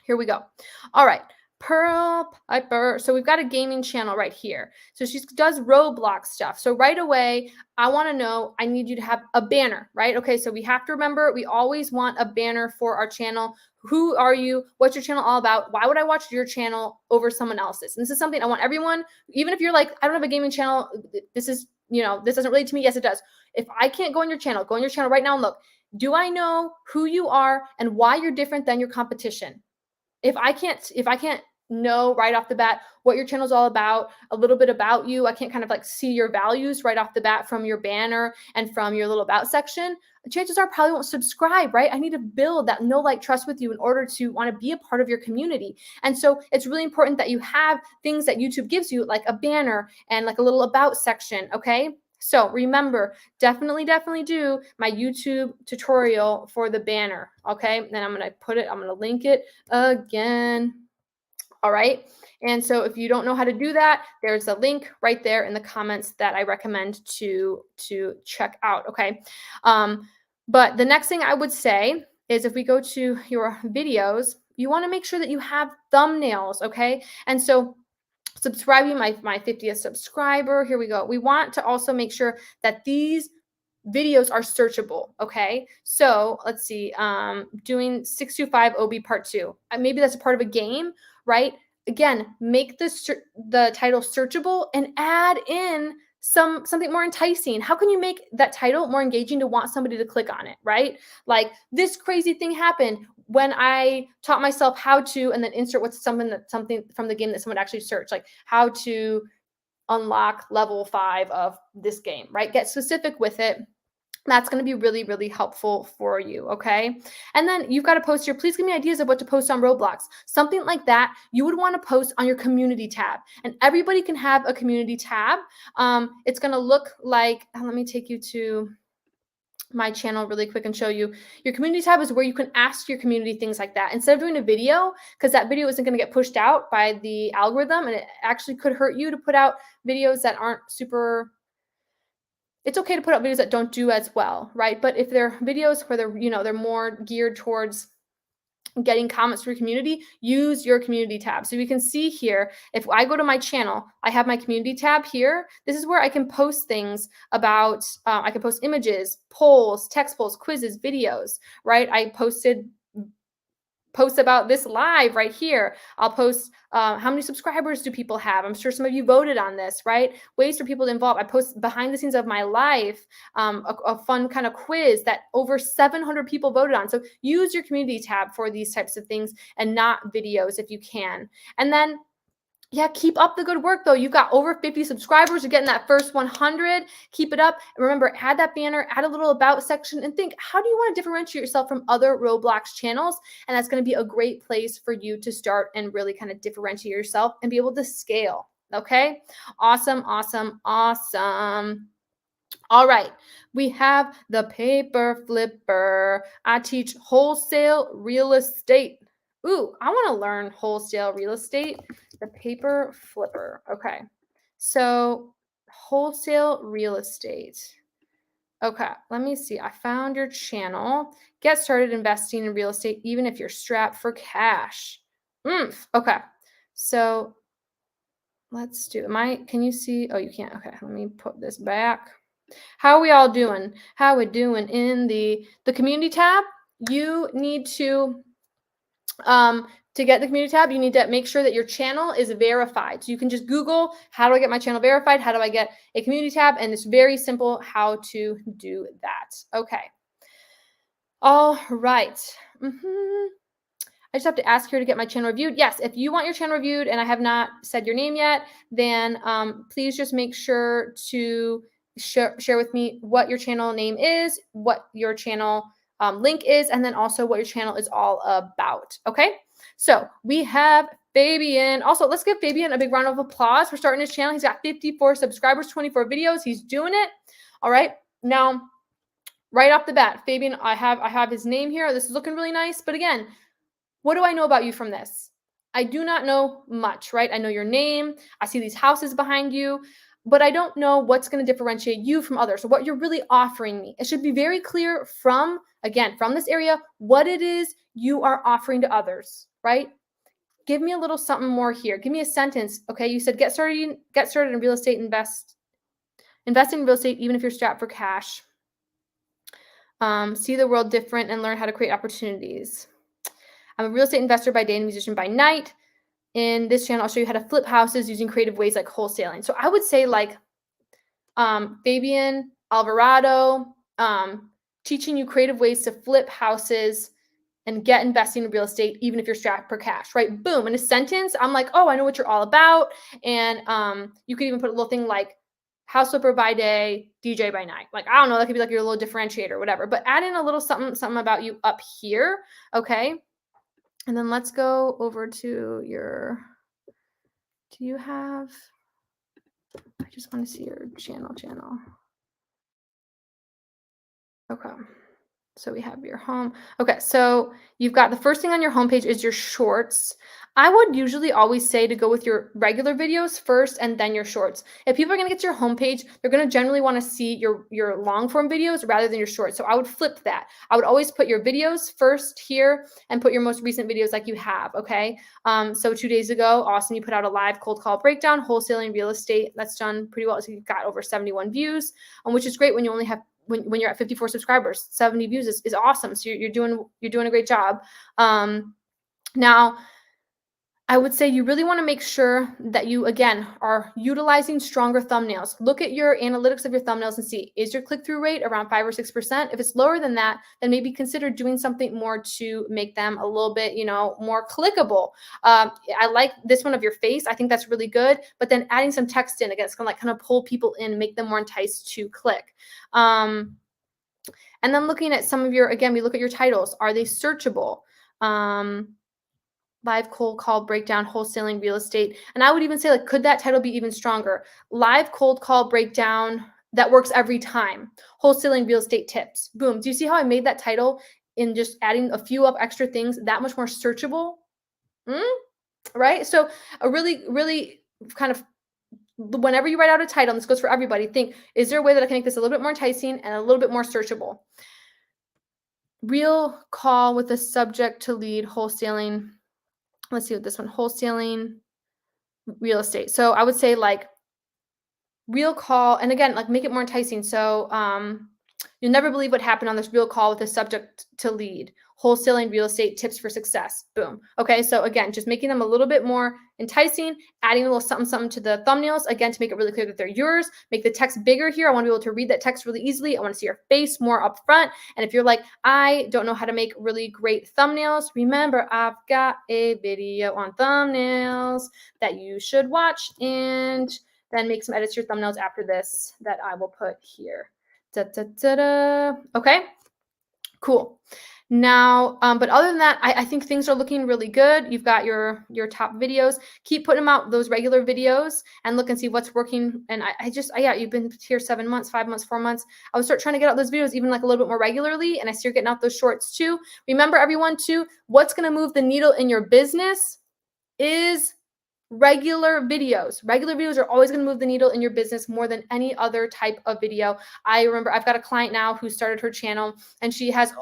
Here we go. All right. Pearl Piper. So we've got a gaming channel right here. So she does Roblox stuff. So right away, I want to know, I need you to have a banner, right? Okay, so we have to remember, we always want a banner for our channel. Who are you? What's your channel all about? Why would I watch your channel over someone else's? And this is something I want everyone, even if you're like, I don't have a gaming channel, this doesn't relate to me. Yes, it does. If I can't go on your channel right now and look, do I know who you are and why you're different than your competition? If I can't know right off the bat what your channel is all about, a little bit about you, I can't kind of like see your values right off the bat from your banner and from your little about section, chances are I probably won't subscribe, right? I need to build that know, like, trust with you in order to want to be a part of your community. And so it's really important that you have things that YouTube gives you, like a banner and like a little about section, okay? So remember, definitely do my YouTube tutorial for the banner, okay? Then I'm going to link it again. All right. And so if you don't know how to do that, there's a link right there in the comments that I recommend to check out, okay? But the next thing I would say is, if we go to your videos, you want to make sure that you have thumbnails, okay? And so subscribing, my 50th subscriber. Here we go. We want to also make sure that these videos are searchable. Okay. So let's see, doing 625 OB part 2. Maybe that's a part of a game, right? Again, make the title searchable and add in something more enticing. How can you make that title more engaging to want somebody to click on it, right? Like, this crazy thing happened when I taught myself how to, and then insert what's something from the game that someone actually searched, like how to unlock level 5 of this game, right? Get specific with it. That's going to be really, really helpful for you, okay? And then you've got to post here. Please give me ideas of what to post on Roblox. Something like that you would want to post on your community tab. And everybody can have a community tab. It's going to look like, let me take you to my channel really quick and show you. Your community tab is where you can ask your community things like that. Instead of doing a video, because that video isn't going to get pushed out by the algorithm, and it actually could hurt you to put out videos that aren't super. It's okay to put out videos that don't do as well, right? But if they're videos where they're more geared towards getting comments from your community, use your community tab. So we can see here, if I go to my channel, I have my community tab here. This is where I can post things about, I can post images, polls, text polls, quizzes, videos, right? I post about this live right here. I'll post how many subscribers do people have. I'm sure some of you voted on this, right? Ways for people to involve. I post behind the scenes of my life, a fun kind of quiz that over 700 people voted on. So use your community tab for these types of things and not videos if you can. And then, yeah, keep up the good work, though. You've got over 50 subscribers. You're getting that first 100. Keep it up. And remember, add that banner, add a little about section, and think, how do you want to differentiate yourself from other Roblox channels? And that's going to be a great place for you to start and really kind of differentiate yourself and be able to scale. Okay? Awesome, awesome, awesome. All right, we have the paper flipper. I teach wholesale real estate. Ooh, I want to learn wholesale real estate. The paper flipper. Okay, so wholesale real estate. Okay, let me see. I found your channel. Get started investing in real estate, even if you're strapped for cash. Okay, so let's do. Can you see? Oh, you can't. Okay, let me put this back. How are we all doing? How we doing in the community tab? You need to get the community tab, you need to make sure that your channel is verified. So you can just Google, how do I get my channel verified? How do I get a community tab? And it's very simple how to do that. Okay. All right. I just have to ask here to get my channel reviewed. Yes, if you want your channel reviewed and I have not said your name yet, then please just make sure to share with me what your channel name is, what your channel link is, and then also what your channel is all about. Okay, so we have Fabian. Also, let's give Fabian a big round of applause for starting his channel. He's got 54 subscribers, 24 videos. He's doing it. All right, now right off the bat, Fabian, I have his name here. This is looking really nice, but again, what do I know about you from this? I do not know much, right? I know your name. I see these houses behind you, but I don't know what's going to differentiate you from others or what you're really offering me. It should be very clear from this area, what it is you are offering to others, right? Give me a little something more here. Give me a sentence. Okay, you said get started in real estate, invest in real estate, even if you're strapped for cash. See the world different and learn how to create opportunities. I'm a real estate investor by day and musician by night. In this channel, I'll show you how to flip houses using creative ways like wholesaling. So I would say like Fabian Alvarado, teaching you creative ways to flip houses and get investing in real estate, even if you're strapped for cash, right? Boom. In a sentence, I'm like, oh, I know what you're all about. And you could even put a little thing like house flipper by day, DJ by night. Like, I don't know, that could be like your little differentiator or whatever, but add in a little something about you up here, okay? And then let's go over to your, I just want to see your channel. Okay. So we have your home. Okay, so you've got the first thing on your homepage is your shorts. I would usually always say to go with your regular videos first and then your shorts. If people are going to get to your homepage, they're going to generally want to see your long form videos rather than your shorts. So I would flip that. I would always put your videos first here and put your most recent videos like you have, okay? So 2 days ago, Austin, you put out a live cold call breakdown, wholesaling real estate. That's done pretty well. So you've got over 71 views, which is great when you only have when you're at 54 subscribers. 70 views is awesome. So you're doing a great job. Now, I would say you really want to make sure that you, again, are utilizing stronger thumbnails. Look at your analytics of your thumbnails and see, is your click-through rate around 5 or 6%? If it's lower than that, then maybe consider doing something more to make them a little bit, more clickable. I like this one of your face. I think that's really good. But then adding some text in, again, it's going to kind of pull people in, make them more enticed to click. And then looking at some of your, again, we look at your titles. Are they searchable? Live cold call breakdown, wholesaling real estate. And I would even say, like, could that title be even stronger? Live cold call breakdown that works every time. Wholesaling real estate tips. Boom. Do you see how I made that title in just adding a few of extra things that much more searchable? Right? So a really, really kind of, whenever you write out a title, and this goes for everybody, think, is there a way that I can make this a little bit more enticing and a little bit more searchable? Real call with a subject to lead, wholesaling. Let's see what this one, wholesaling real estate. So I would say like real call, and again, like make it more enticing. So you'll never believe what happened on this real call with a subject to lead, wholesaling real estate tips for success. Boom. Okay. So again, just making them a little bit more enticing, adding a little something to the thumbnails, again, to make it really clear that they're yours. Make the text bigger here. I want to be able to read that text really easily. I want to see your face more up front. And if you're like, I don't know how to make really great thumbnails, remember, I've got a video on thumbnails that you should watch, and then make some edits to your thumbnails after this that I will put here. Okay, cool. Now, but other than that, I think things are looking really good. You've got your top videos. Keep putting them out, those regular videos, and look and see what's working. And yeah, you've been here 7 months, 5 months, 4 months. I would start trying to get out those videos even like a little bit more regularly, and I see you're getting out those shorts too. Remember, everyone, too, what's going to move the needle in your business is regular videos. Regular videos are always going to move the needle in your business more than any other type of video. I remember I've got a client now who started her channel, and she's got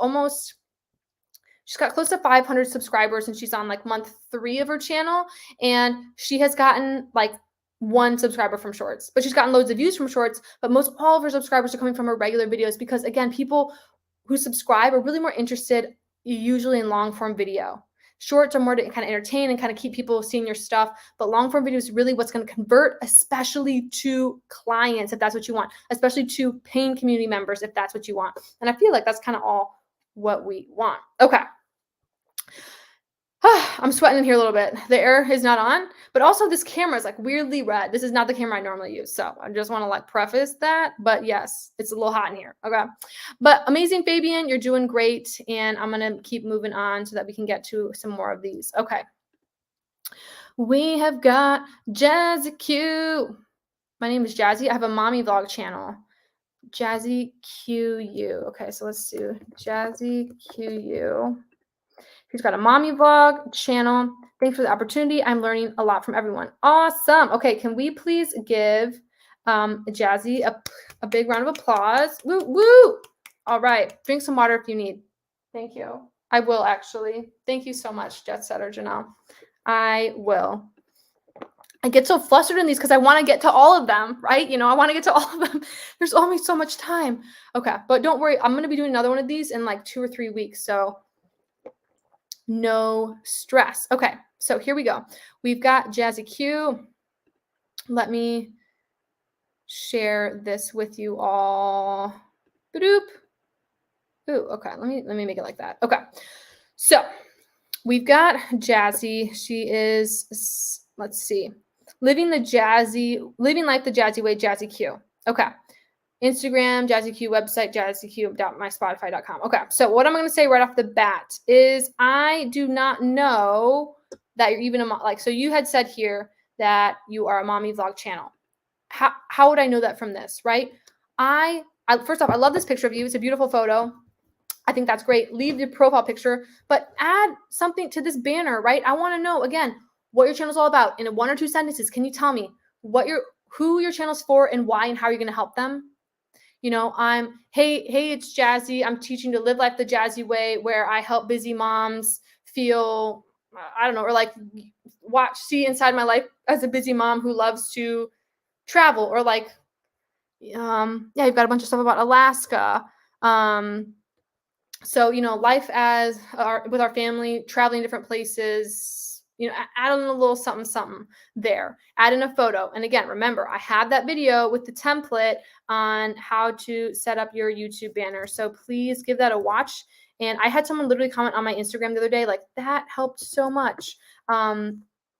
close to 500 subscribers, and she's on like month 3 of her channel, and she has gotten like 1 subscriber from shorts, but she's gotten loads of views from shorts. But most all of her subscribers are coming from her regular videos, because again, people who subscribe are really more interested usually in long form video. Shorts are more to kind of entertain and kind of keep people seeing your stuff, but long form video is really what's going to convert, especially to clients if that's what you want, especially to paying community members if that's what you want. And I feel like that's kind of all what we want. Okay. I'm sweating in here a little bit. The air is not on, but also this camera is like weirdly red. This is not the camera I normally use. So I just want to like preface that, but yes, it's a little hot in here. Okay. But amazing, Fabian, you're doing great. And I'm going to keep moving on so that we can get to some more of these. Okay. We have got Jazzy Q. My name is Jazzy. I have a mommy vlog channel. Jazzy QU. Okay. So let's do Jazzy QU. She's got a mommy vlog channel. Thanks for the opportunity. I'm learning a lot from everyone. Awesome. Okay, can we please give Jazzy a big round of applause? Woo, woo. All right, drink some water if you need. Thank you. I will actually. Thank you so much, Jet Setter Janelle. I will. I get so flustered in these because I want to get to all of them, right? You know, I want to get to all of them. There's only so much time. Okay, but don't worry. I'm going to be doing another one of these in like 2 or 3 weeks, so no stress. Okay, so here we go. We've got Jazzy Q. Let me share this with you all. Ba-doop. Ooh, okay. Let me make it like that. Okay. So we've got Jazzy. She is, let's see, living life the Jazzy way, Jazzy Q. Okay. Instagram, Jazzy Q, website, jazzyq.myspotify.com. Okay, so what I'm going to say right off the bat is I do not know that you're even a mom. Like, so you had said here that you are a mommy vlog channel. How would I know that from this, right? I first off, I love this picture of you. It's a beautiful photo. I think that's great. Leave your profile picture, but add something to this banner, right? I want to know, again, what your channel's all about. In 1 or 2 sentences, can you tell me who your channel's for and why and how you're going to help them? You know, hey, it's Jazzy. I'm teaching to live life the Jazzy way, where I help busy moms feel, I don't know, or like see inside my life as a busy mom who loves to travel, or like, yeah, you've got a bunch of stuff about Alaska. So, you know, life with our family, traveling different places, you know, add in a little something there, add in a photo. And again, remember, I have that video with the template on how to set up your YouTube banner. So please give that a watch. And I had someone literally comment on my Instagram the other day, like, that helped so much.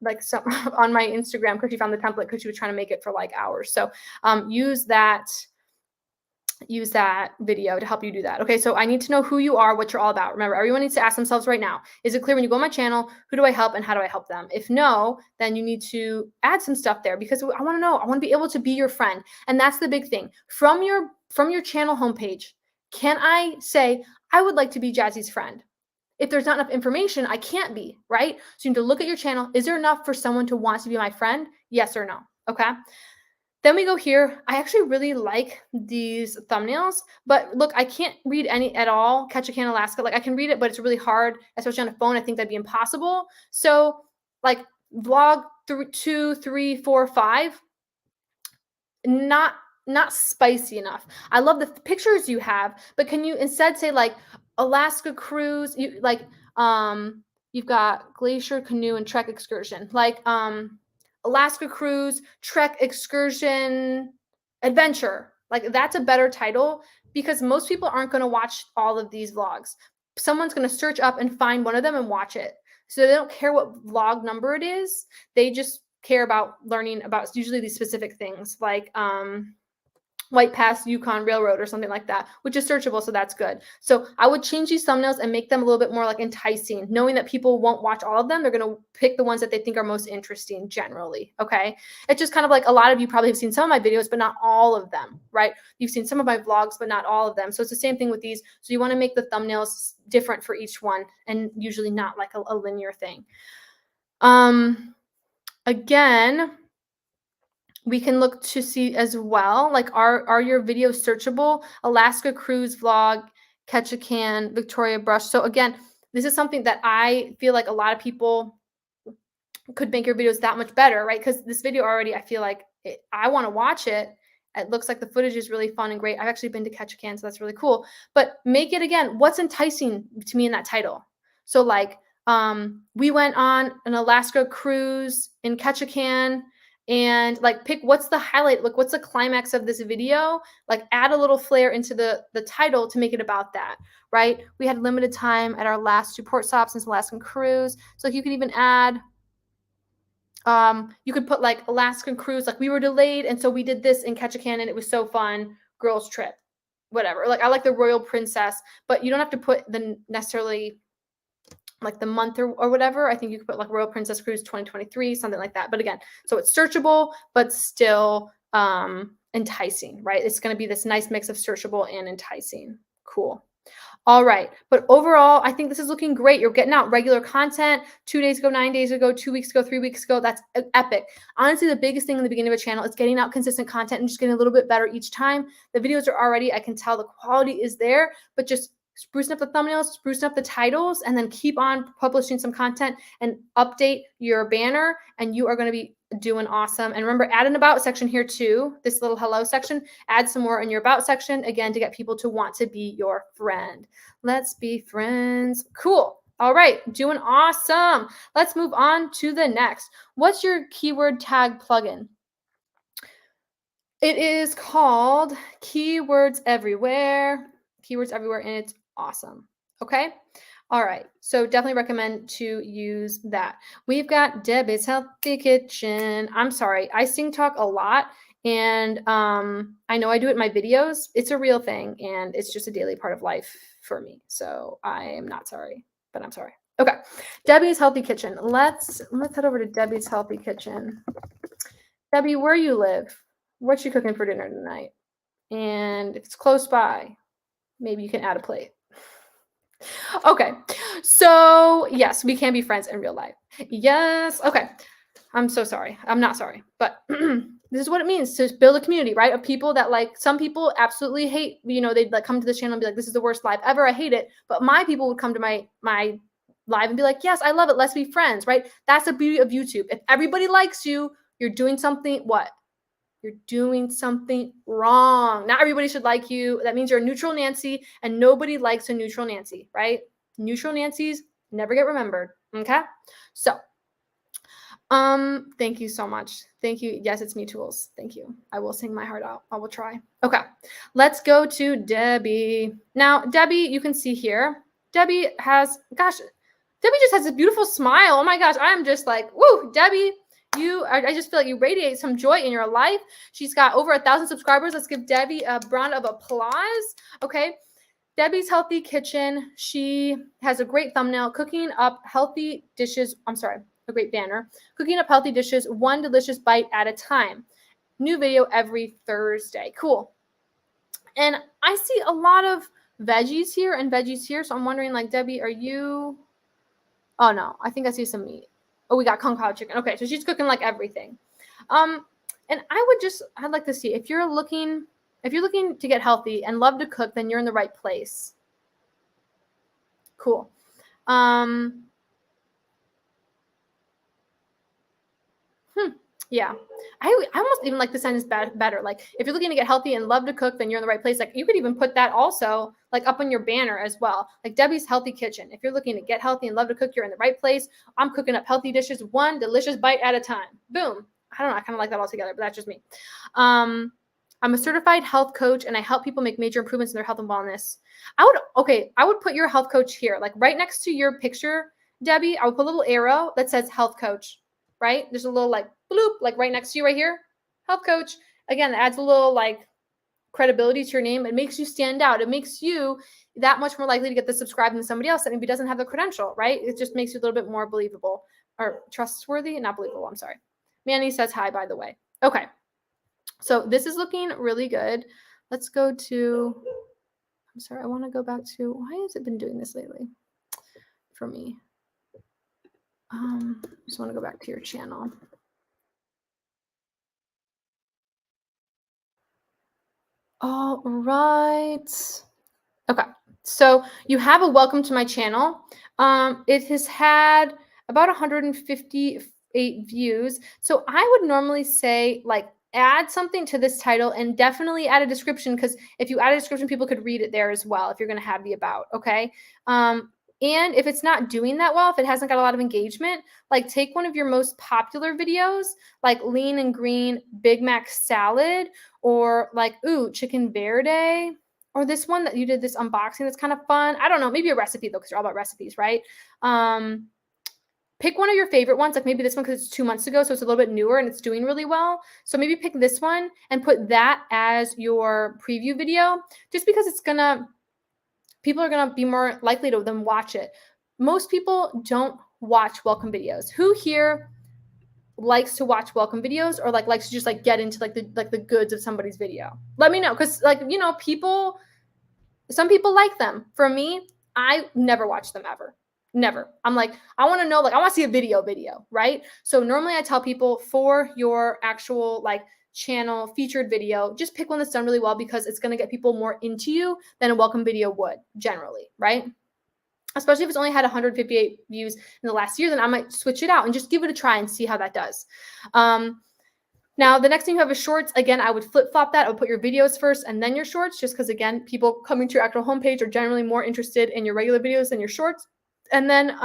Like some on my Instagram, because she found the template because she was trying to make it for like hours. So use that video to help you do that. Okay, so I need to know who you are, what you're all about. Remember, everyone needs to ask themselves right now, is it clear when you go on my channel, who do I help and how do I help them? If no, then you need to add some stuff there, because I want to know, I want to be able to be your friend. And that's the big thing. From your channel homepage, can I say, I would like to be Jazzy's friend? If there's not enough information, I can't be, right? So you need to look at your channel. Is there enough for someone to want to be my friend? Yes or no? Okay. Then we go here. I actually really like these thumbnails, but look, I can't read any at all. Catch a Can Alaska. Like, I can read it, but it's really hard, especially on a phone. I think that'd be impossible. So like vlog 2, 3, 4, 5, not spicy enough. I love the pictures you have, but can you instead say like Alaska cruise? You've got glacier canoe and trek excursion. Like Alaska cruise, trek excursion, adventure. Like, that's a better title, because most people aren't going to watch all of these vlogs. Someone's going to search up and find one of them and watch it. So they don't care what vlog number it is. They just care about learning about usually these specific things, like White Pass Yukon Railroad or something like that, which is searchable, so that's good. So I would change these thumbnails and make them a little bit more like enticing, knowing that people won't watch all of them. They're going to pick the ones that they think are most interesting generally, okay? It's just kind of like, a lot of you probably have seen some of my videos, but not all of them, right? You've seen some of my vlogs, but not all of them. So it's the same thing with these. So you want to make the thumbnails different for each one, and usually not like a linear thing. Again, we can look to see as well, like, are your videos searchable? Alaska cruise vlog, catch a can, Victoria brush. So again, this is something that I feel like a lot of people could make your videos that much better, right? Because this video already, I feel like I want to watch it. It looks like the footage is really fun and great. I've actually been to Catch a Can, so that's really cool. But make it again, what's enticing to me in that title? So like, we went on an Alaska cruise in Catch a Can, and like pick what's the highlight, like what's the climax of this video, like add a little flair into the title to make it about that, right? We had limited time at our last 2 port stops since Alaskan cruise, so like you could even add you could put like Alaskan cruise, like we were delayed, and so we did this in Ketchikan, and it was so fun. Girls trip, whatever. Like I like the Royal Princess, but you don't have to put the necessarily like the month or whatever. I think you could put like Royal Princess Cruise 2023, something like that. But again, so it's searchable, but still enticing, right? It's going to be this nice mix of searchable and enticing. Cool. All right. But overall, I think this is looking great. You're getting out regular content 2 days ago, 9 days ago, 2 weeks ago, 3 weeks ago. That's epic. Honestly, the biggest thing in the beginning of a channel is getting out consistent content and just getting a little bit better each time. The videos are already, I can tell the quality is there, but just sprucing up the thumbnails, sprucing up the titles, and then keep on publishing some content and update your banner, and you are going to be doing awesome. And remember, add an about section here too, this little hello section. Add some more in your about section, again, to get people to want to be your friend. Let's be friends. Cool. All right, doing awesome. Let's move on to the next. What's your keyword tag plugin? It is called Keywords Everywhere. Keywords Everywhere, and it's awesome. Okay. All right. So definitely recommend to use that. We've got Debbie's Healthy Kitchen. I'm sorry. I sing talk a lot, and I know I do it in my videos. It's a real thing, and it's just a daily part of life for me. So I am not sorry, but I'm sorry. Okay. Debbie's Healthy Kitchen. Let's head over to Debbie's Healthy Kitchen. Debbie, where you live? What you cooking for dinner tonight? And if it's close by, maybe you can add a plate. Okay, so yes, we can be friends in real life. Yes, okay. I'm so sorry. I'm not sorry, but this is what it means to build a community, right? Of people that like, some people absolutely hate, they'd like come to this channel and be like, this is the worst live ever. I hate it. But my people would come to my live and be like, yes, I love it. Let's be friends, right? That's the beauty of YouTube. If everybody likes you, you're doing something, what? You're doing something wrong. Not everybody should like you. That means you're a neutral Nancy, and nobody likes a neutral Nancy, right? Neutral Nancys never get remembered. Okay. So, thank you so much. Thank you. Yes, it's me, Tools. Thank you. I will sing my heart out. I will try. Okay. Let's go to Debbie. Now, Debbie, you can see here, Debbie just has a beautiful smile. Oh my gosh. I'm just like, woo, Debbie. I just feel like you radiate some joy in your life. She's got over 1,000 subscribers. Let's give Debbie a round of applause. Okay. Debbie's Healthy Kitchen. She has a great thumbnail, cooking up healthy dishes. I'm sorry, a great banner. Cooking up healthy dishes, one delicious bite at a time. New video every Thursday. Cool. And I see a lot of veggies here and veggies here. So I'm wondering, like, Debbie, are you... Oh, no. I think I see some meat. Oh, we got kung pao chicken. Okay, so she's cooking like everything. And I'd like to see, if you're looking to get healthy and love to cook, then you're in the right place. Cool. Yeah. I almost even like the sentence better. Like, if you're looking to get healthy and love to cook, then you're in the right place. Like, you could even put that also like up on your banner as well. Like, Debbie's Healthy Kitchen. If you're looking to get healthy and love to cook, you're in the right place. I'm cooking up healthy dishes, one delicious bite at a time. Boom. I don't know. I kind of like that all together, but that's just me. I'm a certified health coach, and I help people make major improvements in their health and wellness. I would put your health coach here, like right next to your picture, Debbie. I would put a little arrow that says health coach, right? There's a little like bloop, like right next to you right here, health coach. Again, that adds a little like credibility to your name. It makes you stand out. It makes you that much more likely to get the subscribe than somebody else that maybe doesn't have the credential, right? It just makes you a little bit more believable or trustworthy, not believable. I'm sorry. Manny says hi, by the way. Okay. So this is looking really good. Let's go to, I'm sorry, I want to go back to, why has it been doing this lately for me? Just want to go back to your channel. All right. Okay. So you have a welcome to my channel. It has had about 158 views. So I would normally say like add something to this title and definitely add a description because if you add a description, people could read it there as well if you're going to have the about. Okay. And if it's not doing that well, if it hasn't got a lot of engagement, like take one of your most popular videos, like lean and green Big Mac salad, or like, ooh, chicken verde, or this one that you did this unboxing that's kind of fun. I don't know, maybe a recipe though, because you're all about recipes, right? Pick one of your favorite ones, like maybe this one because it's 2 months ago, so it's a little bit newer and it's doing really well. So maybe pick this one and put that as your preview video, just because people are gonna be more likely to then watch it. Most people don't watch welcome videos. Who here likes to watch welcome videos or like likes to just like get into like the goods of somebody's video? Let me know, because like people, some people like them. For me, I never watch them ever. Never. I'm like, I want to know, like, I want to see a video, right? So normally I tell people for your actual like channel featured video, just pick one that's done really well because it's going to get people more into you than a welcome video would generally, right? Especially if it's only had 158 views in the last year, then I might switch it out and just give it a try and see how that does. Now, the next thing you have is shorts. Again, I would flip-flop that. I would put your videos first and then your shorts, just because, again, people coming to your actual homepage are generally more interested in your regular videos than your shorts. And then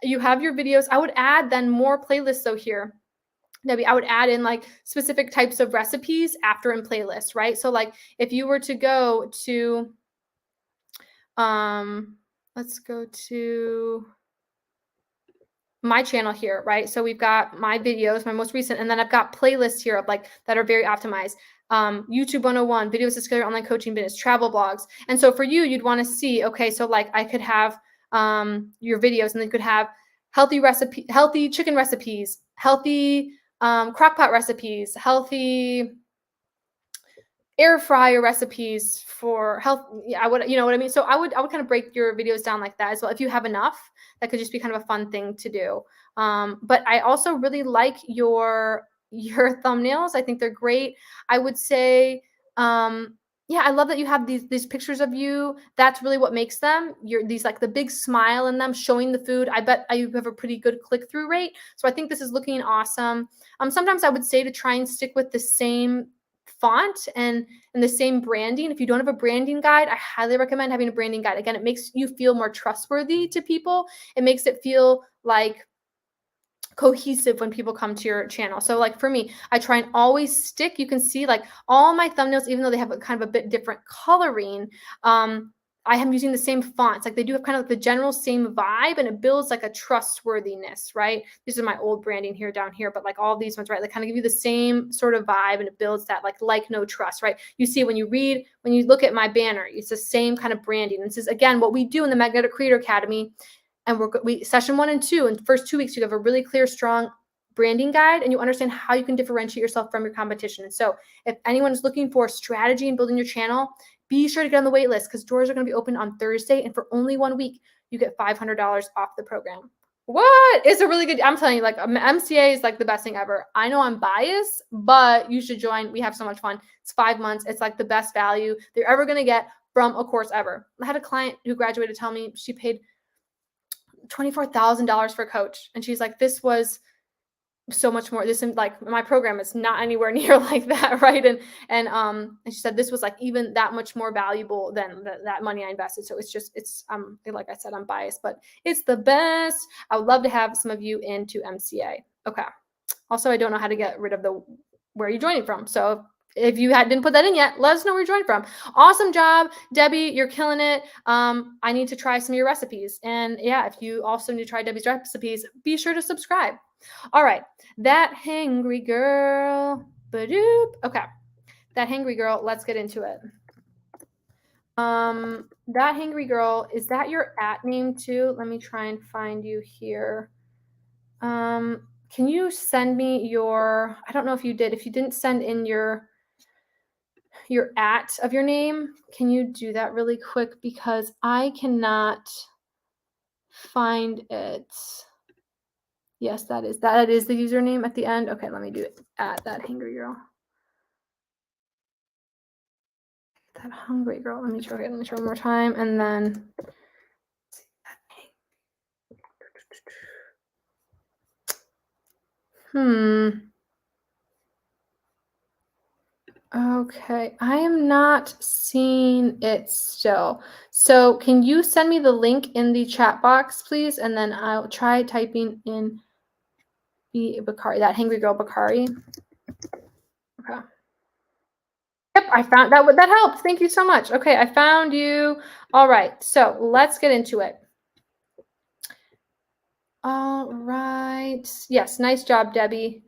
you have your videos. I would add then more playlists, though, here. Maybe I would add in like specific types of recipes after in playlists, right? So like if you were to go to, let's go to my channel here, right? So we've got my videos, my most recent, and then I've got playlists here of like that are very optimized. YouTube 101, videos to scale your online coaching business, travel blogs. And so for you, you'd want to see, okay, so like I could have your videos, and then you could have healthy chicken recipes, healthy crock pot recipes, healthy air fryer recipes for health. Yeah, I would, you know what I mean? So I would kind of break your videos down like that as well. If you have enough, that could just be kind of a fun thing to do. But I also really like your thumbnails. I think they're great. I would say, yeah, I love that you have these pictures of you. That's really what makes them. You're these like the big smile in them, showing the food. I bet you have a pretty good click-through rate. So I think this is looking awesome. Sometimes I would say to try and stick with the same font and the same branding. If you don't have a branding guide, I highly recommend having a branding guide. Again, it makes you feel more trustworthy to people. It makes it feel like cohesive when people come to your channel. So like for me, I try and always stick. You can see like all my thumbnails, even though they have a kind of a bit different coloring, I am using the same fonts. Like they do have kind of like the general same vibe, and it builds like a trustworthiness, right? These are my old branding here down here, but like all these ones, right? They kind of give you the same sort of vibe, and it builds that like no trust, right? You see when you look at my banner, it's the same kind of branding. This is again what we do in the Magnetic Creator Academy. And we session 1 and 2, in the first 2 weeks, you have a really clear, strong branding guide, and you understand how you can differentiate yourself from your competition. And so if anyone is looking for strategy in building your channel, be sure to get on the wait list, because doors are going to be open on Thursday. And for only 1 week, you get $500 off the program. What? It's a really good, I'm telling you, like MCA is like the best thing ever. I know I'm biased, but you should join. We have so much fun. It's 5 months. It's like the best value they're ever going to get from a course ever. I had a client who graduated tell me she paid $24,000 for a coach. And she's like, this was so much more. This is like my program is not anywhere near like that. Right. And she said this was like even that much more valuable than that money I invested. So it's like I said, I'm biased, but it's the best. I would love to have some of you into MCA. Okay. Also, I don't know how to get rid of the where you're joining from. So if you didn't put that in yet, let us know where you're joining from. Awesome job, Debbie. You're killing it. I need to try some of your recipes. And yeah, if you also need to try Debbie's recipes, be sure to subscribe. All right. That hangry girl. Ba-doop. Okay. That hangry girl. Let's get into it. That hangry girl, is that your @name too? Let me try and find you here. Can you send me your, I don't know if you did. If you didn't send in your @ of your name, can you do that really quick, because I cannot find it. Yes, that is the username at the end. Okay, let me do it @thathangry girl. That hungry girl. Let me try one more time, and then. Okay, I am not seeing it still. So can you send me the link in the chat box, please? And then I'll try typing in Bakari, that hangry girl Bakari. Okay. Yep, I found that. That helped. Thank you so much. Okay, I found you. All right, so let's get into it. All right. Yes, nice job, Debbie.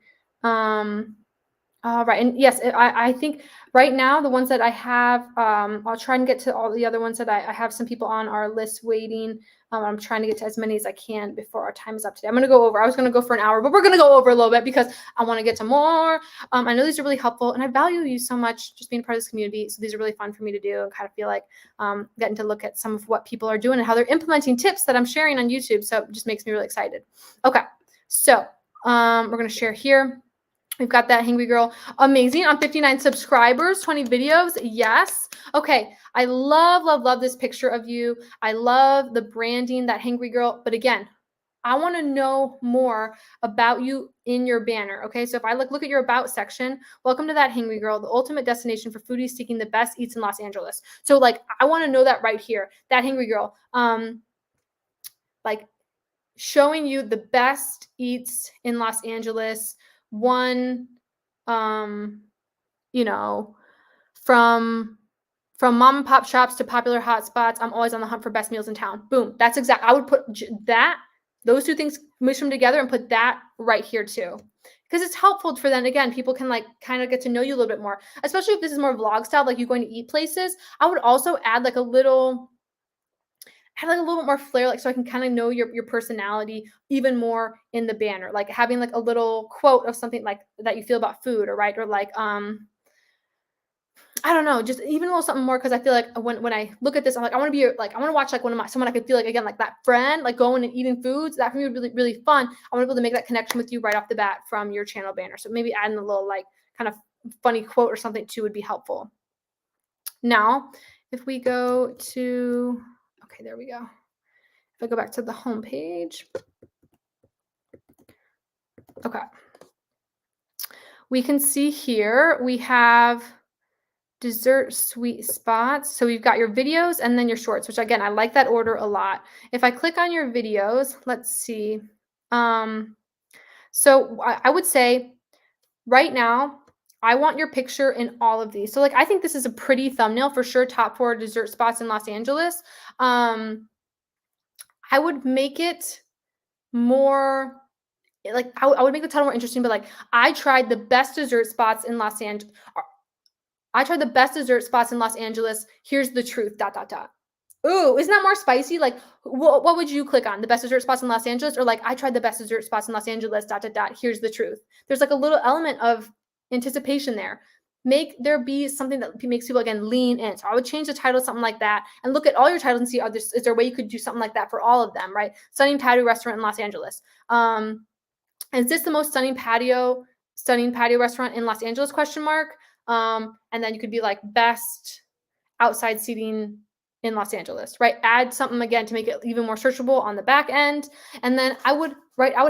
All right, and yes, I think right now the ones that I have, I'll try and get to all the other ones that I have some people on our list waiting. I'm trying to get to as many as I can before our time is up today. I'm going to go over. I was going to go for an hour, but we're going to go over a little bit because I want to get to more. I know these are really helpful, and I value you so much just being part of this community. So these are really fun for me to do and kind of feel like getting to look at some of what people are doing and how they're implementing tips that I'm sharing on YouTube. So it just makes me really excited. Okay, so we're going to share here. We've got that hangry girl. Amazing. On 59 subscribers, 20 videos. Yes. Okay. I love this picture of you. I love the branding, that hangry girl. But again, I want to know more about you in your banner. Okay. So if I look at your about section, welcome to that hangry girl, the ultimate destination for foodies seeking the best eats in Los Angeles. So like, I want to know that right here, that hangry girl. Like showing you the best eats in Los Angeles. One, you know, from mom and pop shops to popular hotspots, I'm always on the hunt for best meals in town. Boom. That's exact. I would put those two things, mush them together and put that right here too. Because it's helpful for then, again, people can like kind of get to know you a little bit more, especially if this is more vlog style, like you going to eat places. I would also add like a little bit more flair, like so I can kind of know your personality even more in the banner, like having like a little quote of something like that you feel about food, or right, or like I don't know, just even a little something more, because I feel like when I look at this, I'm like I want to watch like someone I could feel like, again, like that friend, like going and eating foods. That for me would be really, really fun. I want to be able to make that connection with you right off the bat from your channel banner. So maybe adding a little like kind of funny quote or something too would be helpful. Now, if we go to, okay, there we go. If I go back to the home page, okay, we can see here we have dessert sweet spots. So we've got your videos and then your shorts, which again, I like that order a lot. If I click on your videos, let's see. So I would say right now, I want your picture in all of these. So like, I think this is a pretty thumbnail for sure. Top 4 dessert spots in Los Angeles. I would make it more like, I would make the title more interesting, but like, I tried the best dessert spots in Los Angeles. Here's the truth, ... Ooh, isn't that more spicy? Like, what would you click on? The best dessert spots in Los Angeles? Or like, I tried the best dessert spots in Los Angeles, ... Here's the truth. There's like a little element of anticipation there. Make there be something that makes people, again, lean in. So I would change the title to something like that and look at all your titles and see, is there a way you could do something like that for all of them, right? Stunning patio restaurant in Los Angeles. Is this the most stunning patio restaurant in Los Angeles, ? And then you could be like best outside seating in Los Angeles, right? Add something again to make it even more searchable on the back end. And then I would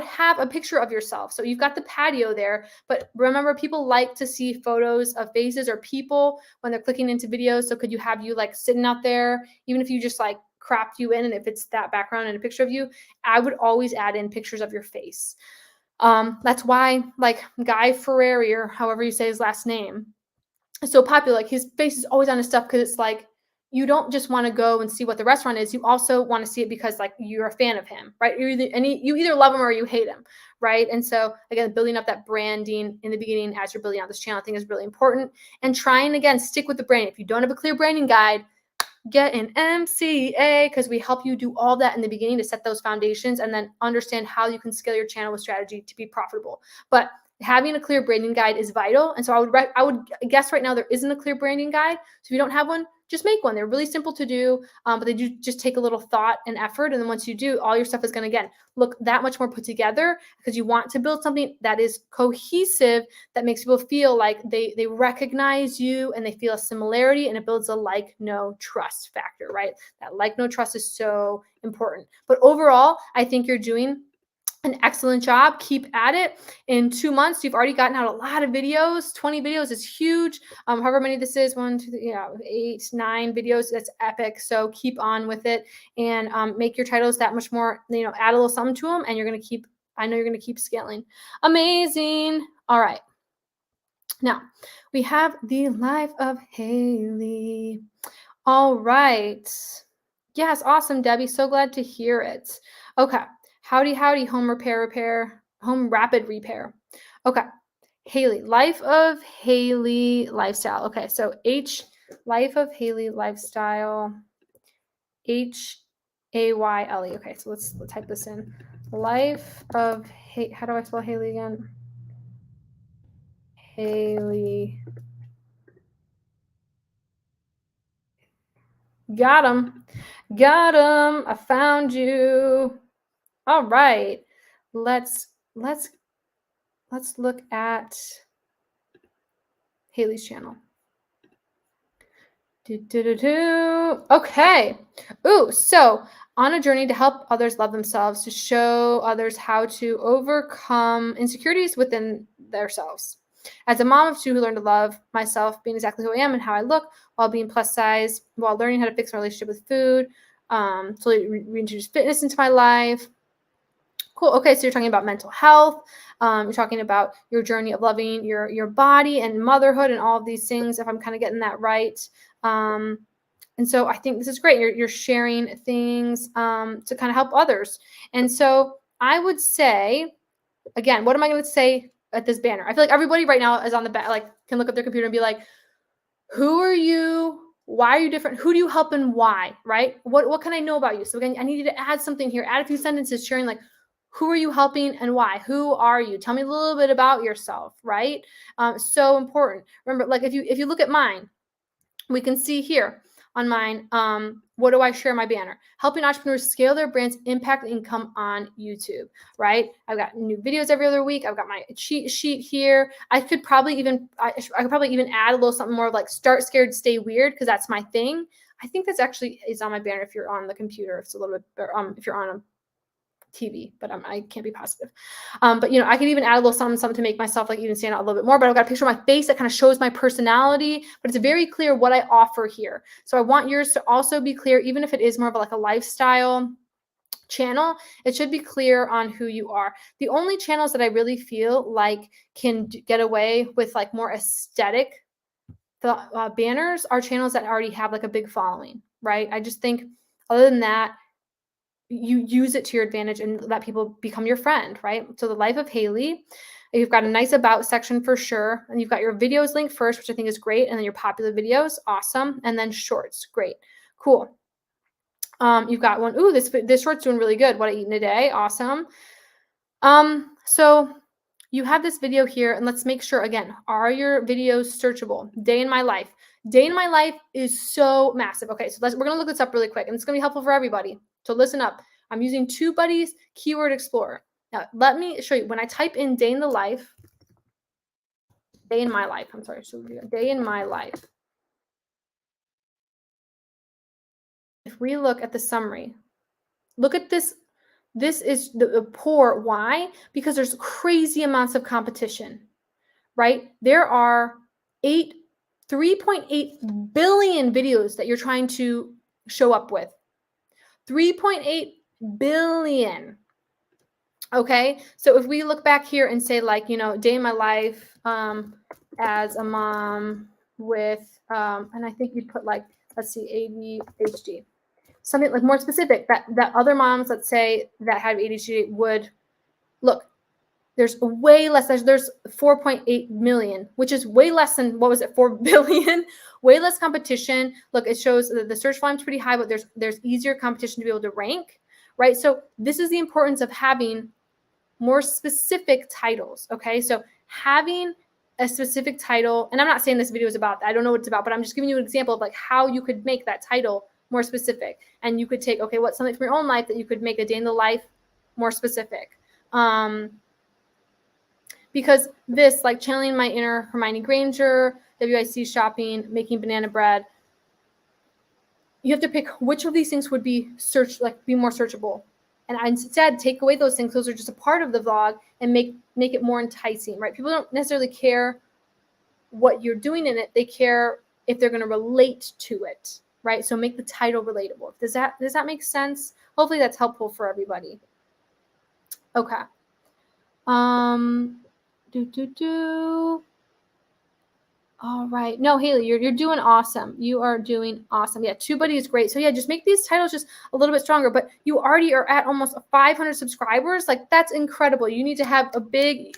have a picture of yourself. So you've got the patio there, but remember, people like to see photos of faces or people when they're clicking into videos. So could you have you like sitting out there, even if you just like cropped you in, and if it's that background and a picture of you, I would always add in pictures of your face. That's why like Guy Ferrari, or however you say his last name, is so popular. Like his face is always on his stuff, because it's like, you don't just want to go and see what the restaurant is. You also want to see it because like you're a fan of him, right? You either love him or you hate him, right? And so again, building up that branding in the beginning as you're building out this channel, I think is really important. And trying, again, stick with the brand. If you don't have a clear branding guide, get an MCA, because we help you do all that in the beginning to set those foundations and then understand how you can scale your channel with strategy to be profitable. But having a clear branding guide is vital. And so I would guess right now there isn't a clear branding guide. So if you don't have one, just make one. They're really simple to do, but they do just take a little thought and effort. And then once you do, all your stuff is going to, again, look that much more put together, because you want to build something that is cohesive, that makes people feel like they recognize you and they feel a similarity, and it builds a like, no, trust factor, right? That like, no, trust is so important. But overall, I think you're doing an excellent job. Keep at it. In 2 months, you've already gotten out a lot of videos. 20 videos is huge. However many this is, 1, 2, 3, 8, 9 videos. That's epic. So keep on with it, and make your titles that much more, add a little something to them, and you're going to keep, I know you're going to keep scaling. Amazing. All right. Now we have the life of Haley. All right. Yes. Awesome, Debbie. So glad to hear it. Okay. Howdy, home rapid repair. Okay. Haley, life of Haley lifestyle. Okay. So life of Haley lifestyle, Hayle. Okay. So let's type this in. Life of, how do I spell Haley again? Haley. Got him. I found you. All right. Let's look at Haley's channel. Okay. Ooh, so on a journey to help others love themselves, to show others how to overcome insecurities within themselves. As a mom of 2 who learned to love myself, being exactly who I am and how I look, while being plus size, while learning how to fix my relationship with food, slowly reintroduce fitness into my life. Cool. Okay, so you're talking about mental health. You're talking about your journey of loving your body and motherhood and all of these things, if I'm kind of getting that right. And so I think this is great. You're sharing things to kind of help others. And so I would say, again, what am I going to say at this banner? I feel like everybody right now is on the back, like, can look at their computer and be like, who are you? Why are you different? Who do you help and why, right? What can I know about you? So again, I need you to add something here. Add a few sentences sharing, like, who are you helping and why? Who are you? Tell me a little bit about yourself, right? So important. Remember, like, if you look at mine, we can see here on mine, what do I share in my banner? Helping entrepreneurs scale their brand's impact income on YouTube, right? I've got new videos every other week. I've got my cheat sheet here. I could probably even add a little something more like start scared, stay weird, because that's my thing. I think that's actually is on my banner if you're on the computer. It's a little bit, if you're on a TV, but I can't be positive. But I could even add a little something to make myself like even stand out a little bit more. But I've got a picture of my face that kind of shows my personality, but it's very clear what I offer here. So I want yours to also be clear, even if it is more of like a lifestyle channel. It should be clear on who you are. The only channels that I really feel like can get away with like more aesthetic banners are channels that already have like a big following, right? I just think other than that, you use it to your advantage and let people become your friend, right? So the life of Haley, you've got a nice about section for sure. And you've got your videos linked first, which I think is great. And then your popular videos, awesome. And then shorts, great, cool. You've got one. Ooh, this short's doing really good. What I eat in a day, awesome. So you have this video here, and let's make sure again, are your videos searchable? Day in my life. Day in my life is so massive. Okay, so we're gonna look this up really quick, and it's gonna be helpful for everybody. So listen up. I'm using TubeBuddy's Keyword Explorer. Now let me show you. When I type in day in my life. Day in my life. If we look at the summary, look at this. This is the poor. Why? Because there's crazy amounts of competition, right? There are 3.8 billion videos that you're trying to show up with. 3.8 billion. Okay. So if we look back here and say like, day in my life as a mom with, and I think you'd put like, let's see, ADHD. Something like more specific that other moms, let's say, that have ADHD would look. There's way less. There's 4.8 million, which is way less than, what was it, 4 billion? Way less competition. Look, it shows that the search volume is pretty high, but there's easier competition to be able to rank, right? So this is the importance of having more specific titles. Okay, so having a specific title, and I'm not saying this video is about that. I don't know what it's about, but I'm just giving you an example of like how you could make that title more specific. And you could take, okay, what's something from your own life that you could make a day in the life more specific. Because this, like channeling my inner Hermione Granger, WIC shopping, making banana bread, you have to pick which of these things would be be more searchable. And instead take away those things. Those are just a part of the vlog and make it more enticing, right? People don't necessarily care what you're doing in it. They care if they're going to relate to it, right? So make the title relatable. Does that make sense? Hopefully that's helpful for everybody. Okay. All right. No, Haley, you're doing awesome. You are doing awesome. Yeah, TubeBuddy is great. So yeah, just make these titles just a little bit stronger. But you already are at almost 500 subscribers. Like that's incredible. You need to have a big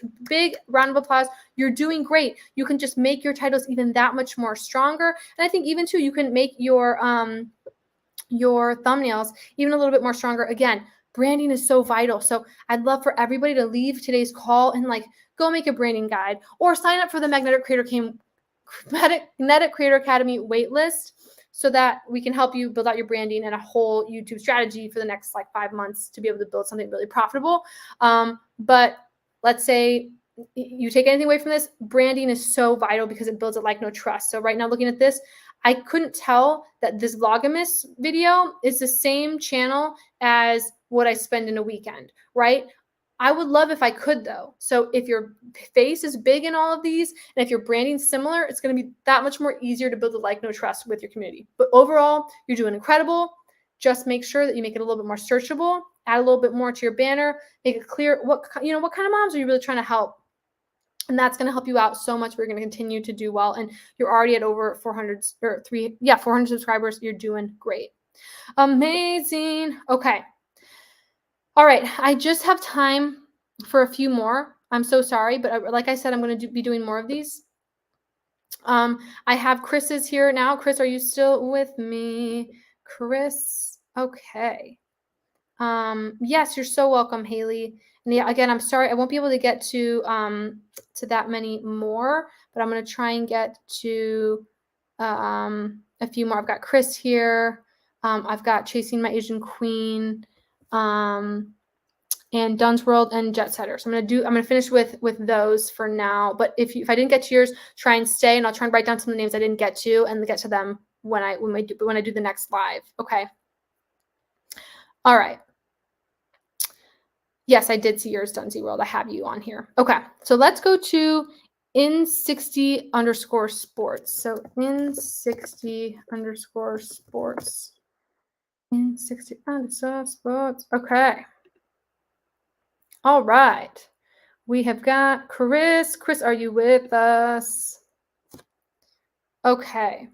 round of applause. You're doing great. You can just make your titles even that much more stronger. And I think even too, you can make your thumbnails even a little bit more stronger. Again, branding is so vital. So I'd love for everybody to leave today's call and like go make a branding guide or sign up for the Magnetic Creator Academy waitlist so that we can help you build out your branding and a whole YouTube strategy for the next like 5 months to be able to build something really profitable. But let's say you take anything away from this, branding is so vital because it builds a like, no trust. So right now looking at this, I couldn't tell that this Vlogmas video is the same channel as what I spend in a weekend, right? I would love if I could though. So if your face is big in all of these, and if your branding's similar, it's going to be that much more easier to build a like, no trust with your community. But overall, you're doing incredible. Just make sure that you make it a little bit more searchable, add a little bit more to your banner, make it clear what kind of moms are you really trying to help? And that's going to help you out so much. We're going to continue to do well. And you're already at over 400 subscribers. You're doing great. Amazing. Okay. All right. I just have time for a few more. I'm so sorry, but like I said, I'm going to be doing more of these. I have Chris's here now. Chris, are you still with me? Chris. Okay. Yes, you're so welcome, Haley. And yeah, again, I'm sorry, I won't be able to get to that many more, but I'm going to try and get to a few more. I've got Chris here. I've got Chasing My Asian Queen, and Dunn's World and Jet Setter. So I'm going to finish with those for now. But if I didn't get to yours, try and stay, and I'll try and write down some of the names I didn't get to and get to them when I do the next live. Okay. All right. Yes, I did see yours, Dunsey World. I have you on here. Okay, so let's go to in60_sports. So in60_sports. In60_sports. Okay. All right. We have got Chris. Chris, are you with us? Okay.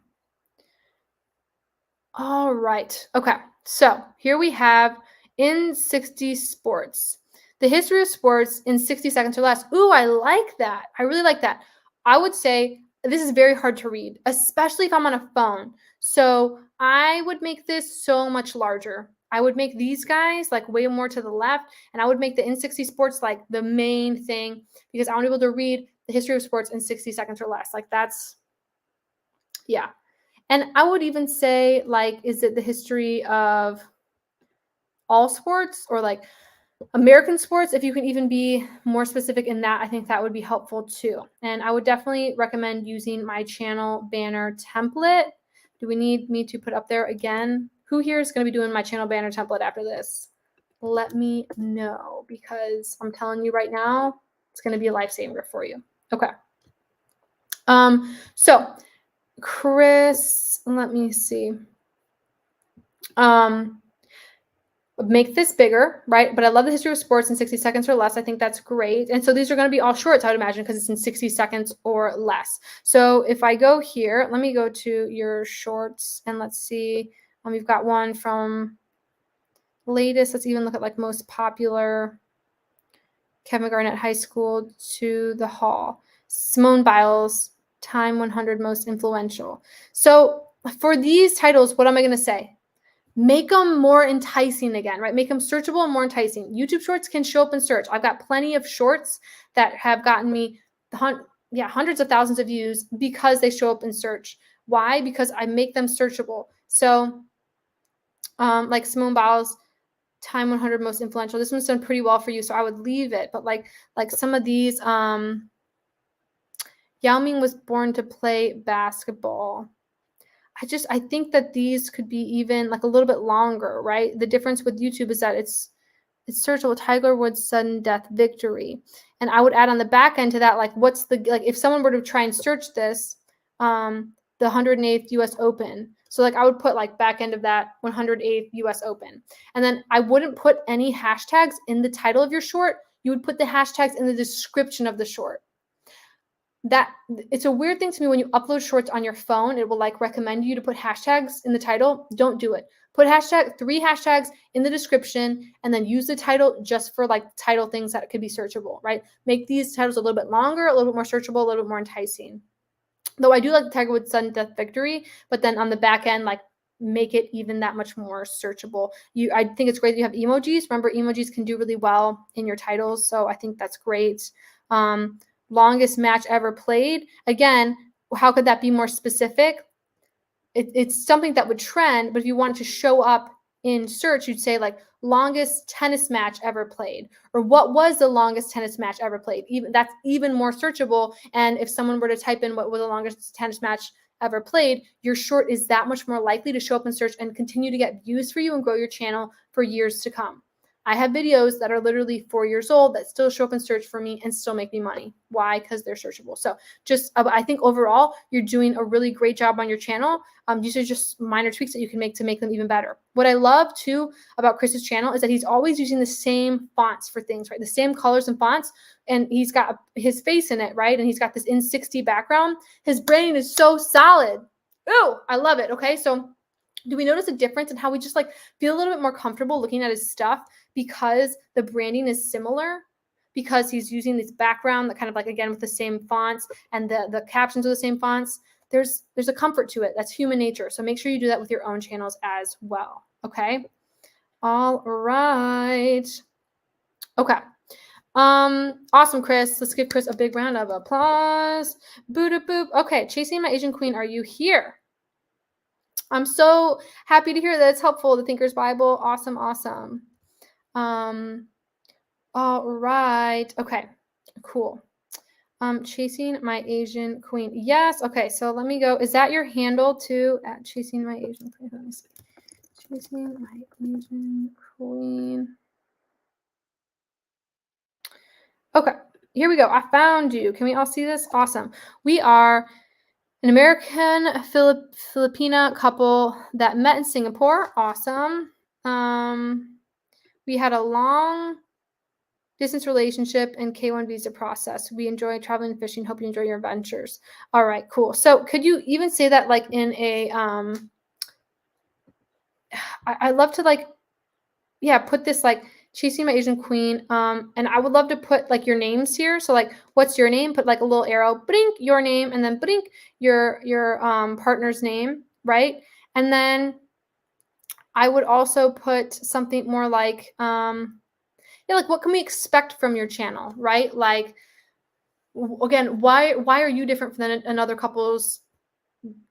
All right. Okay. So here we have in60sports. The history of sports in 60 seconds or less. Ooh, I like that. I really like that. I would say this is very hard to read, especially if I'm on a phone. So I would make this so much larger. I would make these guys like way more to the left, and I would make the in60sports like the main thing because I want to be able to read the history of sports in 60 seconds or less. Like that's, yeah. And I would even say like, is it the history of all sports or like American sports? If you can even be more specific in that, I think that would be helpful too. And I would definitely recommend using my channel banner template. Do we need me to put up there again? Who here is going to be doing my channel banner template after this? Let me know because I'm telling you right now, it's going to be a lifesaver for you. Okay. So Chris, let me see. Make this bigger, right? But I love the history of sports in 60 seconds or less. I think that's great. And so these are going to be all shorts, I would imagine, because it's in 60 seconds or less. So if I go here, let me go to your shorts and let's see. We've got one from latest. Let's even look at like most popular. Kevin Garnett High School to the Hall. Simone Biles, Time 100 Most Influential. So for these titles, what am I going to say? Make them more enticing again, right? Make them searchable and more enticing. YouTube Shorts can show up in search. I've got plenty of shorts that have gotten me hundreds of thousands of views because they show up in search. Why? Because I make them searchable. So like Simone Biles, Time 100 Most Influential. This one's done pretty well for you, so I would leave it. But like some of these, Yao Ming was born to play basketball. I think that these could be even like a little bit longer, right? The difference with YouTube is that it's searchable. Tiger Woods' sudden death victory. And I would add on the back end to that, like, what's the, like, if someone were to try and search this, the 108th US Open. So like I would put like back end of that 108th US Open. And then I wouldn't put any hashtags in the title of your short. You would put the hashtags in the description of the short. That it's a weird thing to me when you upload shorts on your phone, it will like recommend you to put hashtags in the title. Don't do it. Put 3 hashtags in the description and then use the title just for like title things that could be searchable, right? Make these titles a little bit longer, a little bit more searchable, a little bit more enticing. Though I do like the Tiger Woods sudden death victory, but then on the back end, like make it even that much more searchable. I think it's great that you have emojis. Remember, emojis can do really well in your titles. So I think that's great. Longest match ever played. Again, how could that be more specific? It's something that would trend, but if you want to show up in search, you'd say like longest tennis match ever played, or what was the longest tennis match ever played. That's even more searchable. And if someone were to type in what was the longest tennis match ever played, your short is that much more likely to show up in search and continue to get views for you and grow your channel for years to come. I have videos that are literally 4 years old that still show up in search for me and still make me money. Why? Because they're searchable. So just, I think overall, you're doing a really great job on your channel. These are just minor tweaks that you can make to make them even better. What I love too about Chris's channel is that he's always using the same fonts for things, right? The same colors and fonts, and he's got his face in it, right? And he's got this in 60 background. His branding is so solid. Ooh, I love it. Okay, so do we notice a difference in how we just like feel a little bit more comfortable looking at his stuff because the branding is similar, because he's using this background that kind of like, again, with the same fonts and the captions are the same fonts? There's a comfort to it. That's human nature. So make sure you do that with your own channels as well. Okay. All right. Okay. Awesome, Chris. Let's give Chris a big round of applause. Boo boop. Okay. Chasing My Asian Queen. Are you here? I'm so happy to hear that it's helpful. The Thinker's Bible. Awesome. Awesome. All right. Okay. Cool. Chasing My Asian Queen. Yes. Okay. So let me go. Is that your handle too? At Chasing My Asian Queen. Let me see. Chasing My Asian Queen. Okay. Here we go. I found you. Can we all see this? Awesome. We are an American Filipina couple that met in Singapore. Awesome. We had a long distance relationship and K1 visa process. We enjoy traveling and fishing. Hope you enjoy your adventures. All right, cool. So could you even say that like in a, I love to like, yeah, put this like Chasing My Asian Queen. And I would love to put like your names here. So like, what's your name? Put like a little arrow, blink your name, and then blink your partner's name, right? And then I would also put something more like, yeah, like what can we expect from your channel, right? Like, again, why are you different than another couple's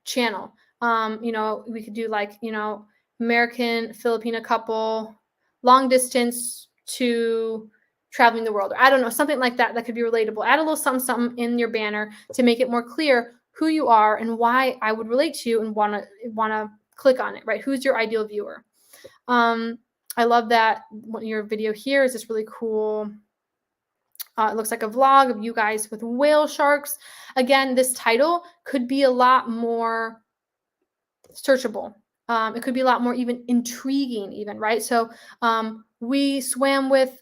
channel? You know, we could do like, you know, American Filipina couple, long distance to traveling the world, or I don't know, something like that that could be relatable. Add a little something in your banner to make it more clear who you are and why I would relate to you and want to click on it, right? Who's your ideal viewer? I love that your video here is this really cool. It looks like a vlog of you guys with whale sharks. Again, this title could be a lot more searchable. It could be a lot more even intriguing even, right? So we swam with,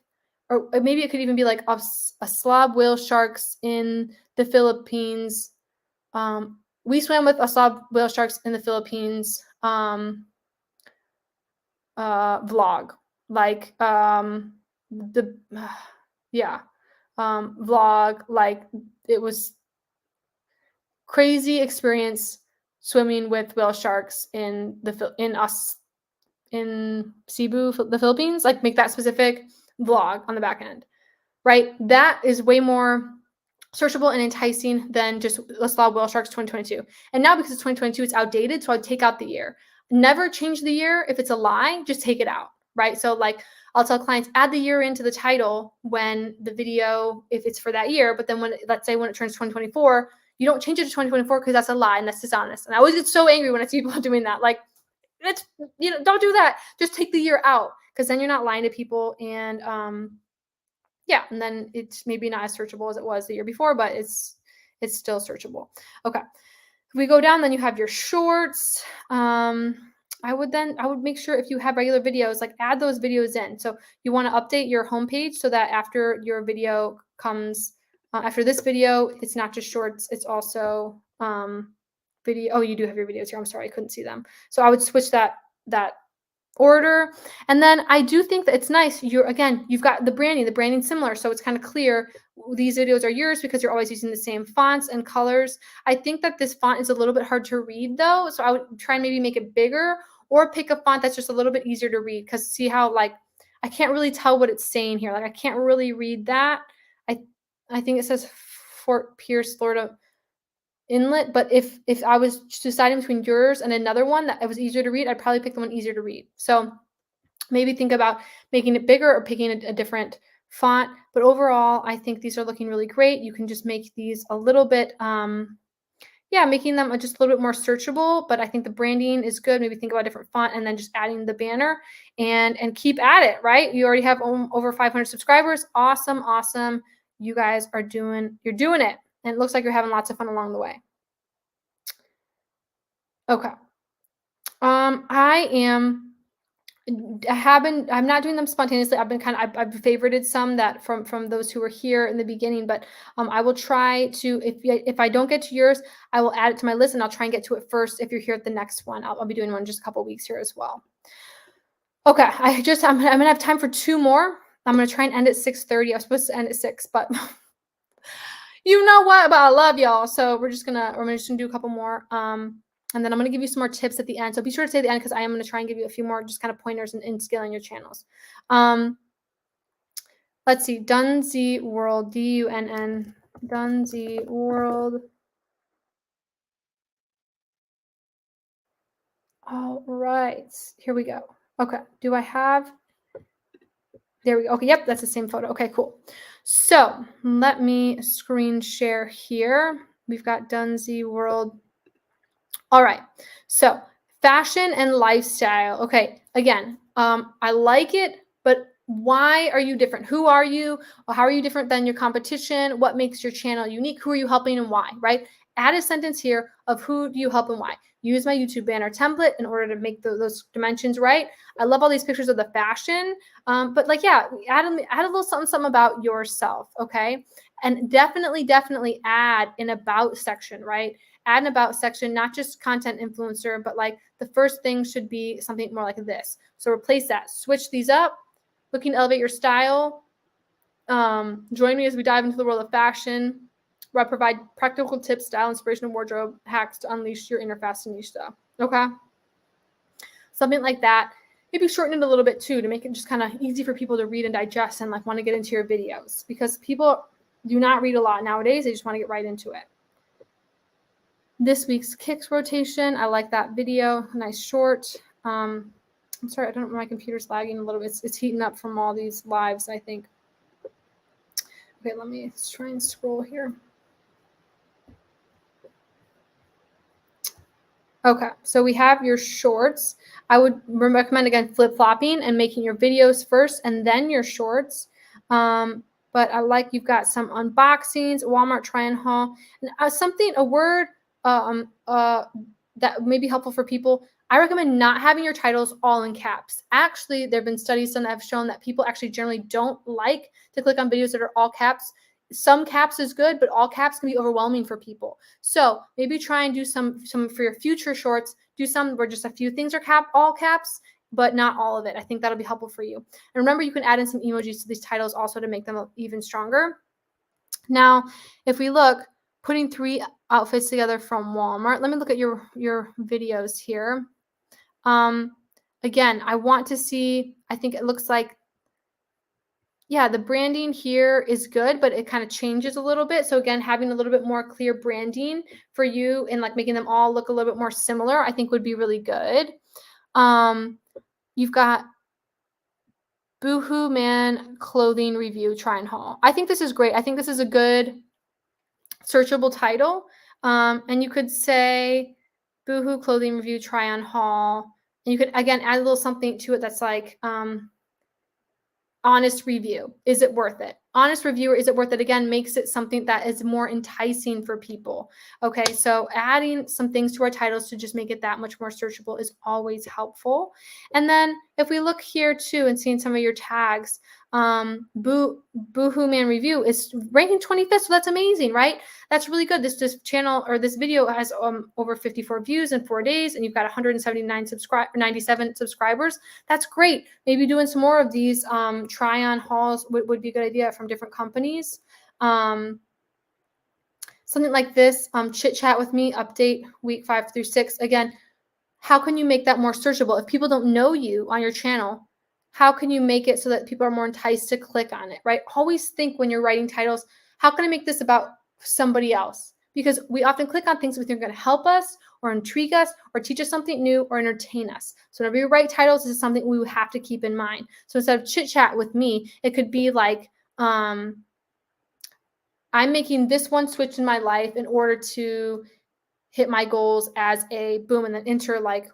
or maybe it could even be like a slob whale sharks in the Philippines. We swam with a slob whale sharks in the Philippines vlog, like vlog, like it was crazy experience swimming with whale sharks in Cebu, the Philippines. Like make that specific vlog on the back end, right? That is way more searchable and enticing than just let's allow whale sharks 2022. And now because it's 2022, it's outdated, so I'd take out the year. Never change the year. If it's a lie, just take it out, right? So like I'll tell clients, add the year into the title when the video, if it's for that year, but then when, let's say when it turns 2024, you don't change it to 2024 because that's a lie and that's dishonest. And I always get so angry when I see people doing that. Like, it's, don't do that. Just take the year out because then you're not lying to people. And yeah, and then it's maybe not as searchable as it was the year before, but it's still searchable. Okay. If we go down, then you have your shorts. I would make sure if you have regular videos, like add those videos in. So you want to update your homepage so that after your video comes, after this video, it's not just shorts, it's also video. Oh, you do have your videos here. I'm sorry, I couldn't see them. So I would switch that order. And then I do think that it's nice. You've got the branding similar. So it's kind of clear these videos are yours because you're always using the same fonts and colors. I think that this font is a little bit hard to read though. So I would try and maybe make it bigger or pick a font that's just a little bit easier to read because see how like, I can't really tell what it's saying here. Like I can't really read that. I think it says Fort Pierce, Florida Inlet, but if I was deciding between yours and another one that it was easier to read, I'd probably pick the one easier to read. So maybe think about making it bigger or picking a different font. But overall, I think these are looking really great. You can just make these a little bit, making them just a little bit more searchable. But I think the branding is good. Maybe think about a different font and then just adding the banner and keep at it, right? You already have over 500 subscribers. Awesome, awesome. You guys you're doing it. And it looks like you're having lots of fun along the way. Okay. I'm not doing them spontaneously. I've favorited some that from those who were here in the beginning, but I will try to, if I don't get to yours, I will add it to my list and I'll try and get to it first. If you're here at the next one, I'll be doing one in just a couple weeks here as well. Okay. I'm going to have time for 2 more. I'm going to try and end at 6:30. I was supposed to end at 6, but you know what, but I love y'all. So we're just gonna do a couple more. And then I'm going to give you some more tips at the end. So be sure to stay at the end because I am going to try and give you a few more just kind of pointers in scaling your channels. Let's see. Dunzy World, DUNN, Dunzy World. All right. Here we go. Okay. Do I have? There we go. Okay. Yep. That's the same photo. Okay, cool. So let me screen share here. We've got Dunzy World. All right, so fashion and lifestyle. Okay, again, I like it, but why are you different? Who are you? Or how are you different than your competition? What makes your channel unique? Who are you helping and why, right? Add a sentence here of who do you help and why. Use my YouTube banner template in order to make those dimensions right. I love all these pictures of the fashion, but like, yeah, add a little something about yourself, okay? And definitely add an about section, right? Add an about section, not just content influencer, but like the first thing should be something more like this. So replace that, switch these up, looking to elevate your style. Join me as we dive into the world of fashion, where I provide practical tips, style, inspiration, and wardrobe hacks to unleash your inner fashionista. Okay? Something like that. Maybe shorten it a little bit too to make it just kind of easy for people to read and digest and like want to get into your videos because people do not read a lot nowadays. They just want to get right into it. This week's kicks rotation. I like that video. Nice short. I'm sorry, I don't know. My computer's lagging a little bit. It's heating up from all these lives, I think. Okay, let me try and scroll here. Okay, so we have your shorts. I would recommend, again, flip-flopping and making your videos first and then your shorts. But I like you've got some unboxings, Walmart try-on haul, and a word that may be helpful for people. I recommend not having your titles all in caps. Actually, there have been studies that have shown that people actually generally don't like to click on videos that are all caps. Some caps is good, but all caps can be overwhelming for people. So maybe try and do some for your future shorts, do some where just a few things are all caps, but not all of it. I think that'll be helpful for you. And remember, you can add in some emojis to these titles also to make them even stronger. Now, if we look, putting 3 outfits together from Walmart. Let me look at your videos here. Again, I want to see, I think it looks like yeah, the branding here is good, but it kind of changes a little bit. So again, having a little bit more clear branding for you and like making them all look a little bit more similar, I think would be really good. You've got Boohoo Man clothing review try and haul. I think this is great. I think this is a good searchable title. And you could say Boohoo clothing review try on haul. And you could again add a little something to it that's like honest review. Is it worth it? Honest review, or is it worth it? Again, makes it something that is more enticing for people. Okay, so adding some things to our titles to just make it that much more searchable is always helpful. And then if we look here too and seeing some of your tags, Boohoo Man Review is ranking 25th, so that's amazing, right? That's really good. This channel or this video has over 54 views in 4 days, and you've got 97 subscribers. That's great. Maybe doing some more of these try-on hauls would be a good idea from different companies. Something like this, chit chat with me, update week 5 through 6. Again, how can you make that more searchable? If people don't know you on your channel, how can you make it so that people are more enticed to click on it, right? Always think when you're writing titles, how can I make this about somebody else? Because we often click on things we think are going to help us or intrigue us or teach us something new or entertain us. So whenever you write titles, this is something we have to keep in mind. So instead of chit chat with me, it could be like, I'm making this one switch in my life in order to hit my goals as a boom, and then enter like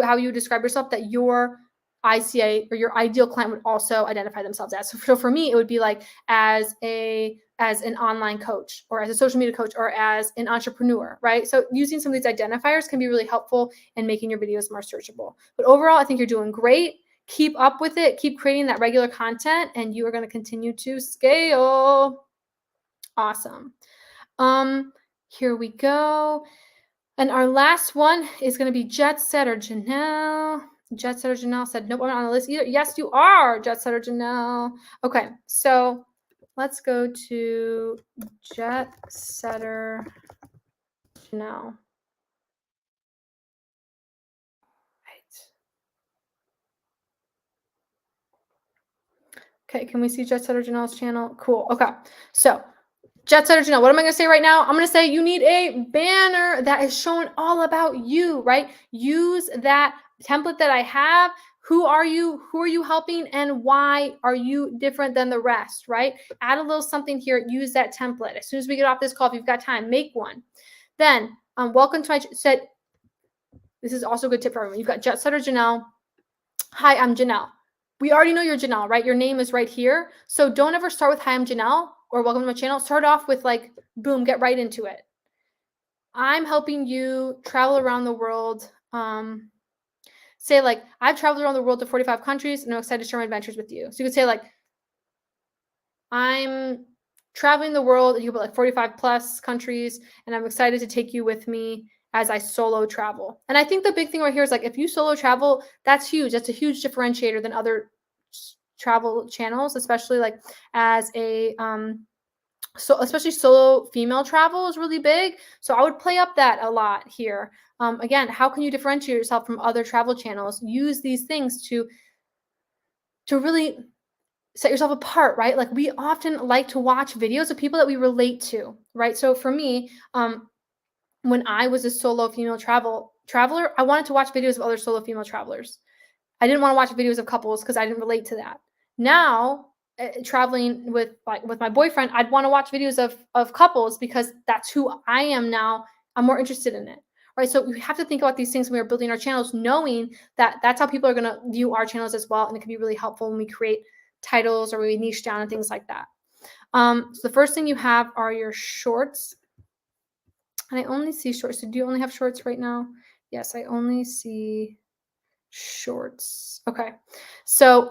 how you describe yourself that your ICA or your ideal client would also identify themselves as. So for me, it would be like as an online coach or as a social media coach or as an entrepreneur, right? So using some of these identifiers can be really helpful in making your videos more searchable. But overall, I think you're doing great. Keep up with it. Keep creating that regular content, and you are going to continue to scale. Awesome. Here we go. And our last one is going to be Jet Setter Janelle. Jet Setter Janelle said, nope, I'm not on the list either. Yes, you are, Jet Setter Janelle. Okay, so let's go to Jet Setter Janelle. Right. Okay, can we see Jet Setter Janelle's channel? Cool. Okay, so Jet Setter Janelle, what am I going to say right now? I'm going to say you need a banner that is showing all about you, right? Use that template that I have. Who are you? Who are you helping? And why are you different than the rest, right? Add a little something here. Use that template. As soon as we get off this call, if you've got time, make one. Then, welcome to my set. This is also a good tip for everyone. You've got Jet Setter Janelle. Hi, I'm Janelle. We already know you're Janelle, right? Your name is right here. So don't ever start with hi, I'm Janelle or welcome to my channel. Start off with like, boom, get right into it. I'm helping you travel around the world. Say like, I've traveled around the world to 45 countries and I'm excited to share my adventures with you. So you could say like, I'm traveling the world, and you could put like 45 plus countries, and I'm excited to take you with me as I solo travel. And I think the big thing right here is like, if you solo travel, that's huge. That's a huge differentiator than other travel channels, especially like as a, so especially solo female travel is really big. So I would play up that a lot here. Again, how can you differentiate yourself from other travel channels? Use these things to really set yourself apart, right? Like we often like to watch videos of people that we relate to, right? So for me, when I was a solo female traveler, I wanted to watch videos of other solo female travelers. I didn't want to watch videos of couples because I didn't relate to that. Now, traveling with my boyfriend, I'd want to watch videos of couples because that's who I am now. I'm more interested in it, right? So we have to think about these things when we're building our channels, knowing that that's how people are going to view our channels as well, and it can be really helpful when we create titles or we niche down and things like that. So the first thing you have are your shorts. And I only see shorts. So do you only have shorts right now? Yes, I only see shorts. Okay. So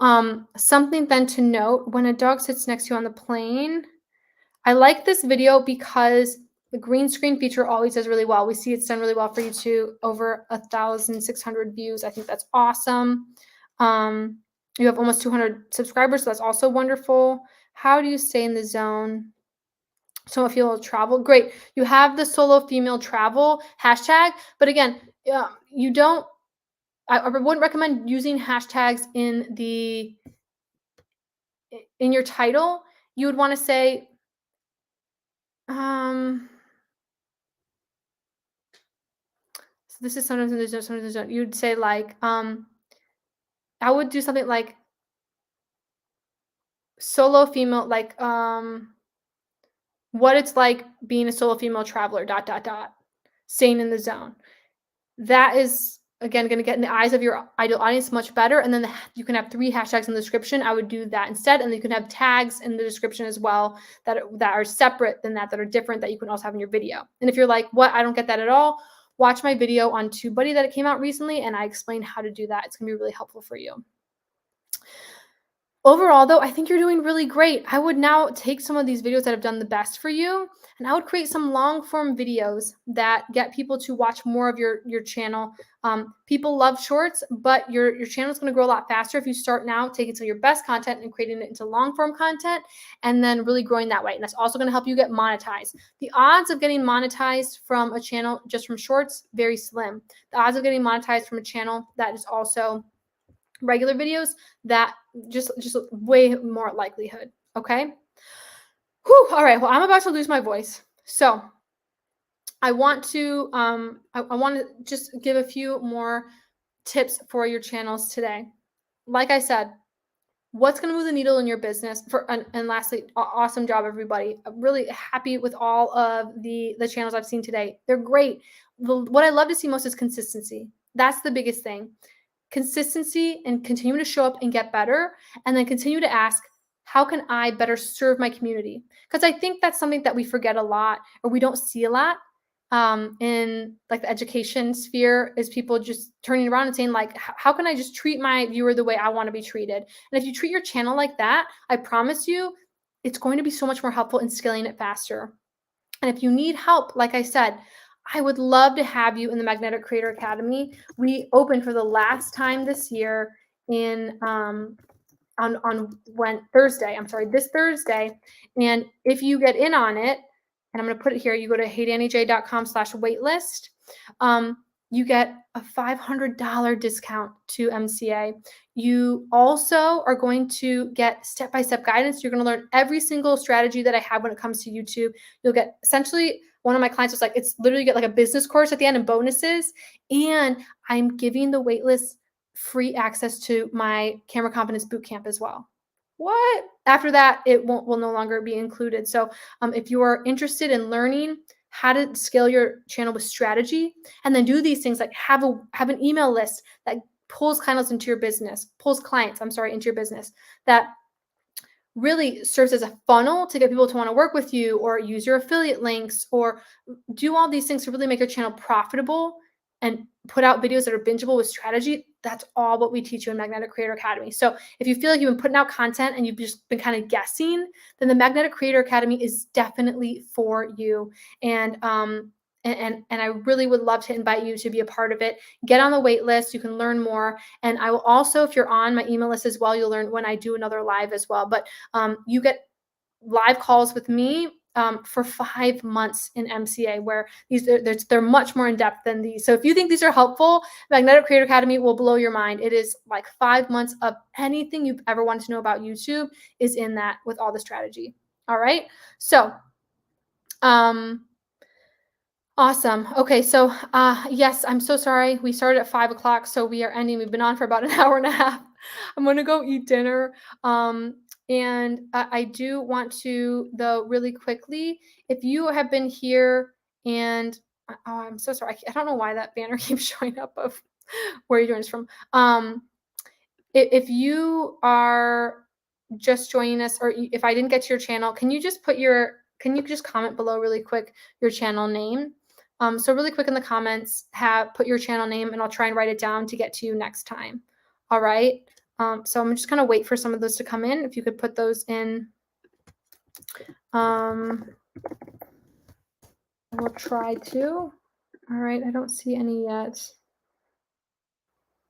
something then to note, when a dog sits next to you on the plane, I like this video because the green screen feature always does really well. We see it's done really well for YouTube, over 1,600 views. I think that's awesome. You have almost 200 subscribers, so that's also wonderful. How do you stay in the zone? Solo female travel, great. You have the solo female travel hashtag, but again, you don't. I wouldn't recommend using hashtags in the in your title, you would want to say, um, so this is sometimes there's no, sometimes there's no. You'd say like, I would do something like solo female, like, what it's like being a solo female traveler, dot, dot, dot, staying in the zone. That is, again, going to get in the eyes of your ideal audience much better. And then you can have 3 hashtags in the description. I would do that instead. And you can have tags in the description as well that are separate than that are different, that you can also have in your video. And if you're like, what, I don't get that at all, watch my video on TubeBuddy that it came out recently, and I explain how to do that. It's going to be really helpful for you. Overall, though, I think you're doing really great. I would now take some of these videos that have done the best for you, and I would create some long form videos that get people to watch more of your channel. People love shorts, but your channel is going to grow a lot faster if you start now taking some of your best content and creating it into long form content, and then really growing that way. And that's also going to help you get monetized. The odds of getting monetized from a channel just from shorts, very slim. The odds of getting monetized from a channel that is also regular videos, that just way more likelihood. Okay. Whew, all right. Well, I'm about to lose my voice, so I want to I want to just give a few more tips for your channels today. Like I said, what's going to move the needle in your business? And lastly, awesome job, everybody. I'm really happy with all of the channels I've seen today. They're great. What I love to see most is consistency. That's the biggest thing. Consistency and continue to show up and get better, and then continue to ask, how can I better serve my community? Because I think that's something that we forget a lot, or we don't see a lot in like the education sphere, is people just turning around and saying like, how can I just treat my viewer the way I want to be treated? And if you treat your channel like that, I promise you, it's going to be so much more helpful in scaling it faster. And if you need help, like I said, I would love to have you in the Magnetic Creator Academy. We opened for the last time this year in on Thursday. I'm sorry, this Thursday. And if you get in on it, and I'm going to put it here, you go to heydannyj.com/waitlist. You get a $500 discount to MCA. You also are going to get step-by-step guidance. You're going to learn every single strategy that I have when it comes to YouTube. You'll get essentially, one of my clients was like, it's literally, you get like a business course at the end and bonuses. And I'm giving the waitlist free access to my Camera Confidence Bootcamp as well. What? After that, it will no longer be included. So if you are interested in learning how to scale your channel with strategy, and then do these things like have an email list that pulls clients into your business, into your business, that really serves as a funnel to get people to want to work with you, or use your affiliate links, or do all these things to really make your channel profitable and put out videos that are bingeable with strategy. That's all what we teach you in Magnetic Creator Academy. So if you feel like you've been putting out content and you've just been kind of guessing, then the Magnetic Creator Academy is definitely for you. And I really would love to invite you to be a part of it. Get on the wait list. You can learn more. And I will also, if you're on my email list as well, you'll learn when I do another live as well. But you get live calls with me for 5 months in MCA, where they're much more in depth than these. So if you think these are helpful, Magnetic Creator Academy will blow your mind. It is like 5 months of anything you've ever wanted to know about YouTube is in that, with all the strategy. All right. So, awesome. Okay. So, yes, I'm so sorry. We started at 5 o'clock, so we are ending. We've been on for about an hour and a half. I'm going to go eat dinner. And I do want to, though, really quickly, if you have been here and I'm so sorry. I don't know why that banner keeps showing up of where you're joining us from. If you are just joining us, or if I didn't get to your channel, can you just comment below really quick your channel name? So really quick in the comments, put your channel name, and I'll try and write it down to get to you next time. All right. So I'm just going to wait for some of those to come in. If you could put those in, I will try to. All right, I don't see any yet.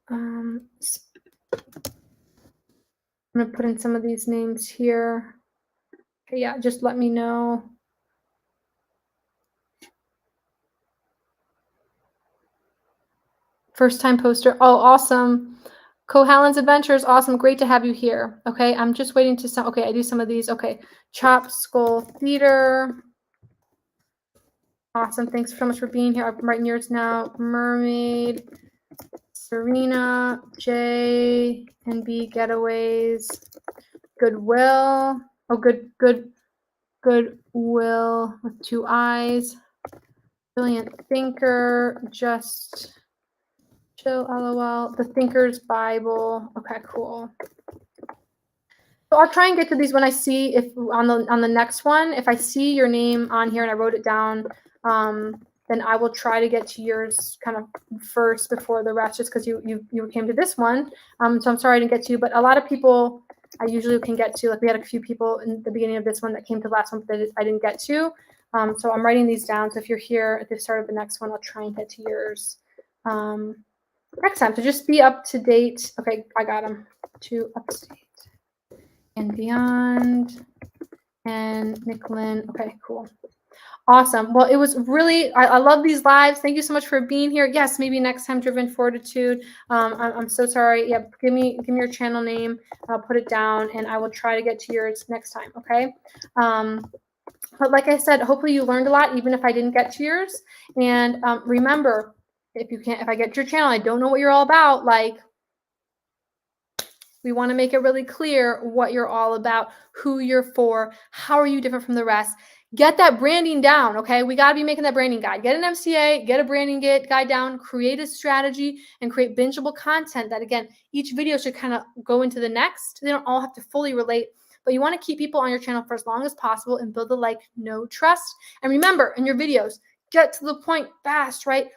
I'm going to put in some of these names here. Okay, yeah, just let me know. First time poster. Oh, awesome. Cohallen's Adventures, awesome. Great to have you here. Okay, I'm just waiting to some. Okay, I do some of these. Okay, Chop Skull Theater. Awesome. Thanks so much for being here. I'm writing yours now. Mermaid, Serena, J and B Getaways, Goodwill. Oh, Goodwill with 2 eyes. Brilliant Thinker, Just Chill, LOL. The Thinker's Bible. Okay, cool. So I'll try and get to these when I see if on the next one, if I see your name on here and I wrote it down, then I will try to get to yours kind of first before the rest, just because you came to this one. So I'm sorry I didn't get to you, but a lot of people I usually can get to. Like we had a few people in the beginning of this one that came to the last one that I didn't get to. So I'm writing these down. So if you're here at the start of the next one, I'll try and get to yours next time. So just be up to date. Okay, I got them. To up to date and beyond. And Nicklin. Okay, cool. Awesome. Well, it was really, I love these lives. Thank you so much for being here. Yes, maybe next time, Driven Fortitude. I'm so sorry. Yeah, give me your channel name. I'll put it down and I will try to get to yours next time. Okay. But like I said, hopefully you learned a lot, even if I didn't get to yours. And remember, if I get to your channel, I don't know what you're all about. Like, we want to make it really clear what you're all about, who you're for, how are you different from the rest. Get that branding down, okay? We got to be making that branding guide. Get an MCA, get a branding guide down, create a strategy, and create bingeable content that, again, each video should kind of go into the next. They don't all have to fully relate, but you want to keep people on your channel for as long as possible and build the like, know, trust. And remember, in your videos, get to the point fast, right?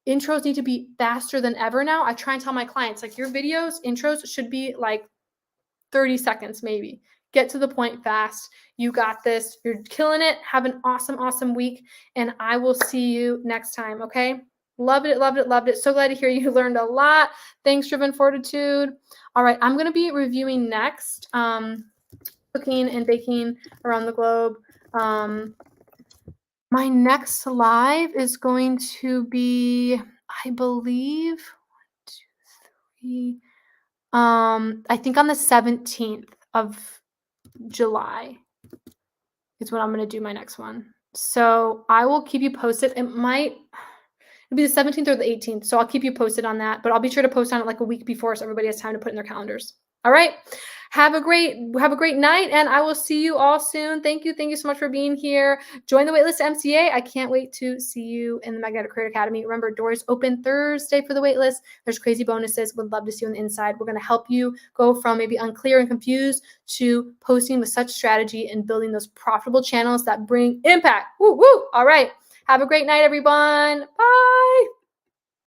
Intros need to be faster than ever now. I try and tell my clients, like, your videos, intros should be like 30 seconds maybe. Get to the point fast. You got this. You're killing it. Have an awesome, awesome week. And I will see you next time, okay? Loved it, loved it, loved it. So glad to hear you learned a lot. Thanks, Driven Fortitude. All right, I'm going to be reviewing next, cooking and baking around the globe. My next live is going to be, I believe, 1, 2, 3, I think on the 17th of July is when I'm going to do my next one. So I will keep you posted. It'll be the 17th or the 18th. So I'll keep you posted on that, but I'll be sure to post on it like a week before so everybody has time to put in their calendars. All right. Have a great night, and I will see you all soon. Thank you so much for being here. Join the waitlist MCA. I can't wait to see you in the Magnetic Creator Academy. Remember, doors open Thursday for the waitlist. There's crazy bonuses. Would love to see you on the inside. We're going to help you go from maybe unclear and confused to posting with such strategy and building those profitable channels that bring impact. Woo, woo. All right. Have a great night, everyone. Bye.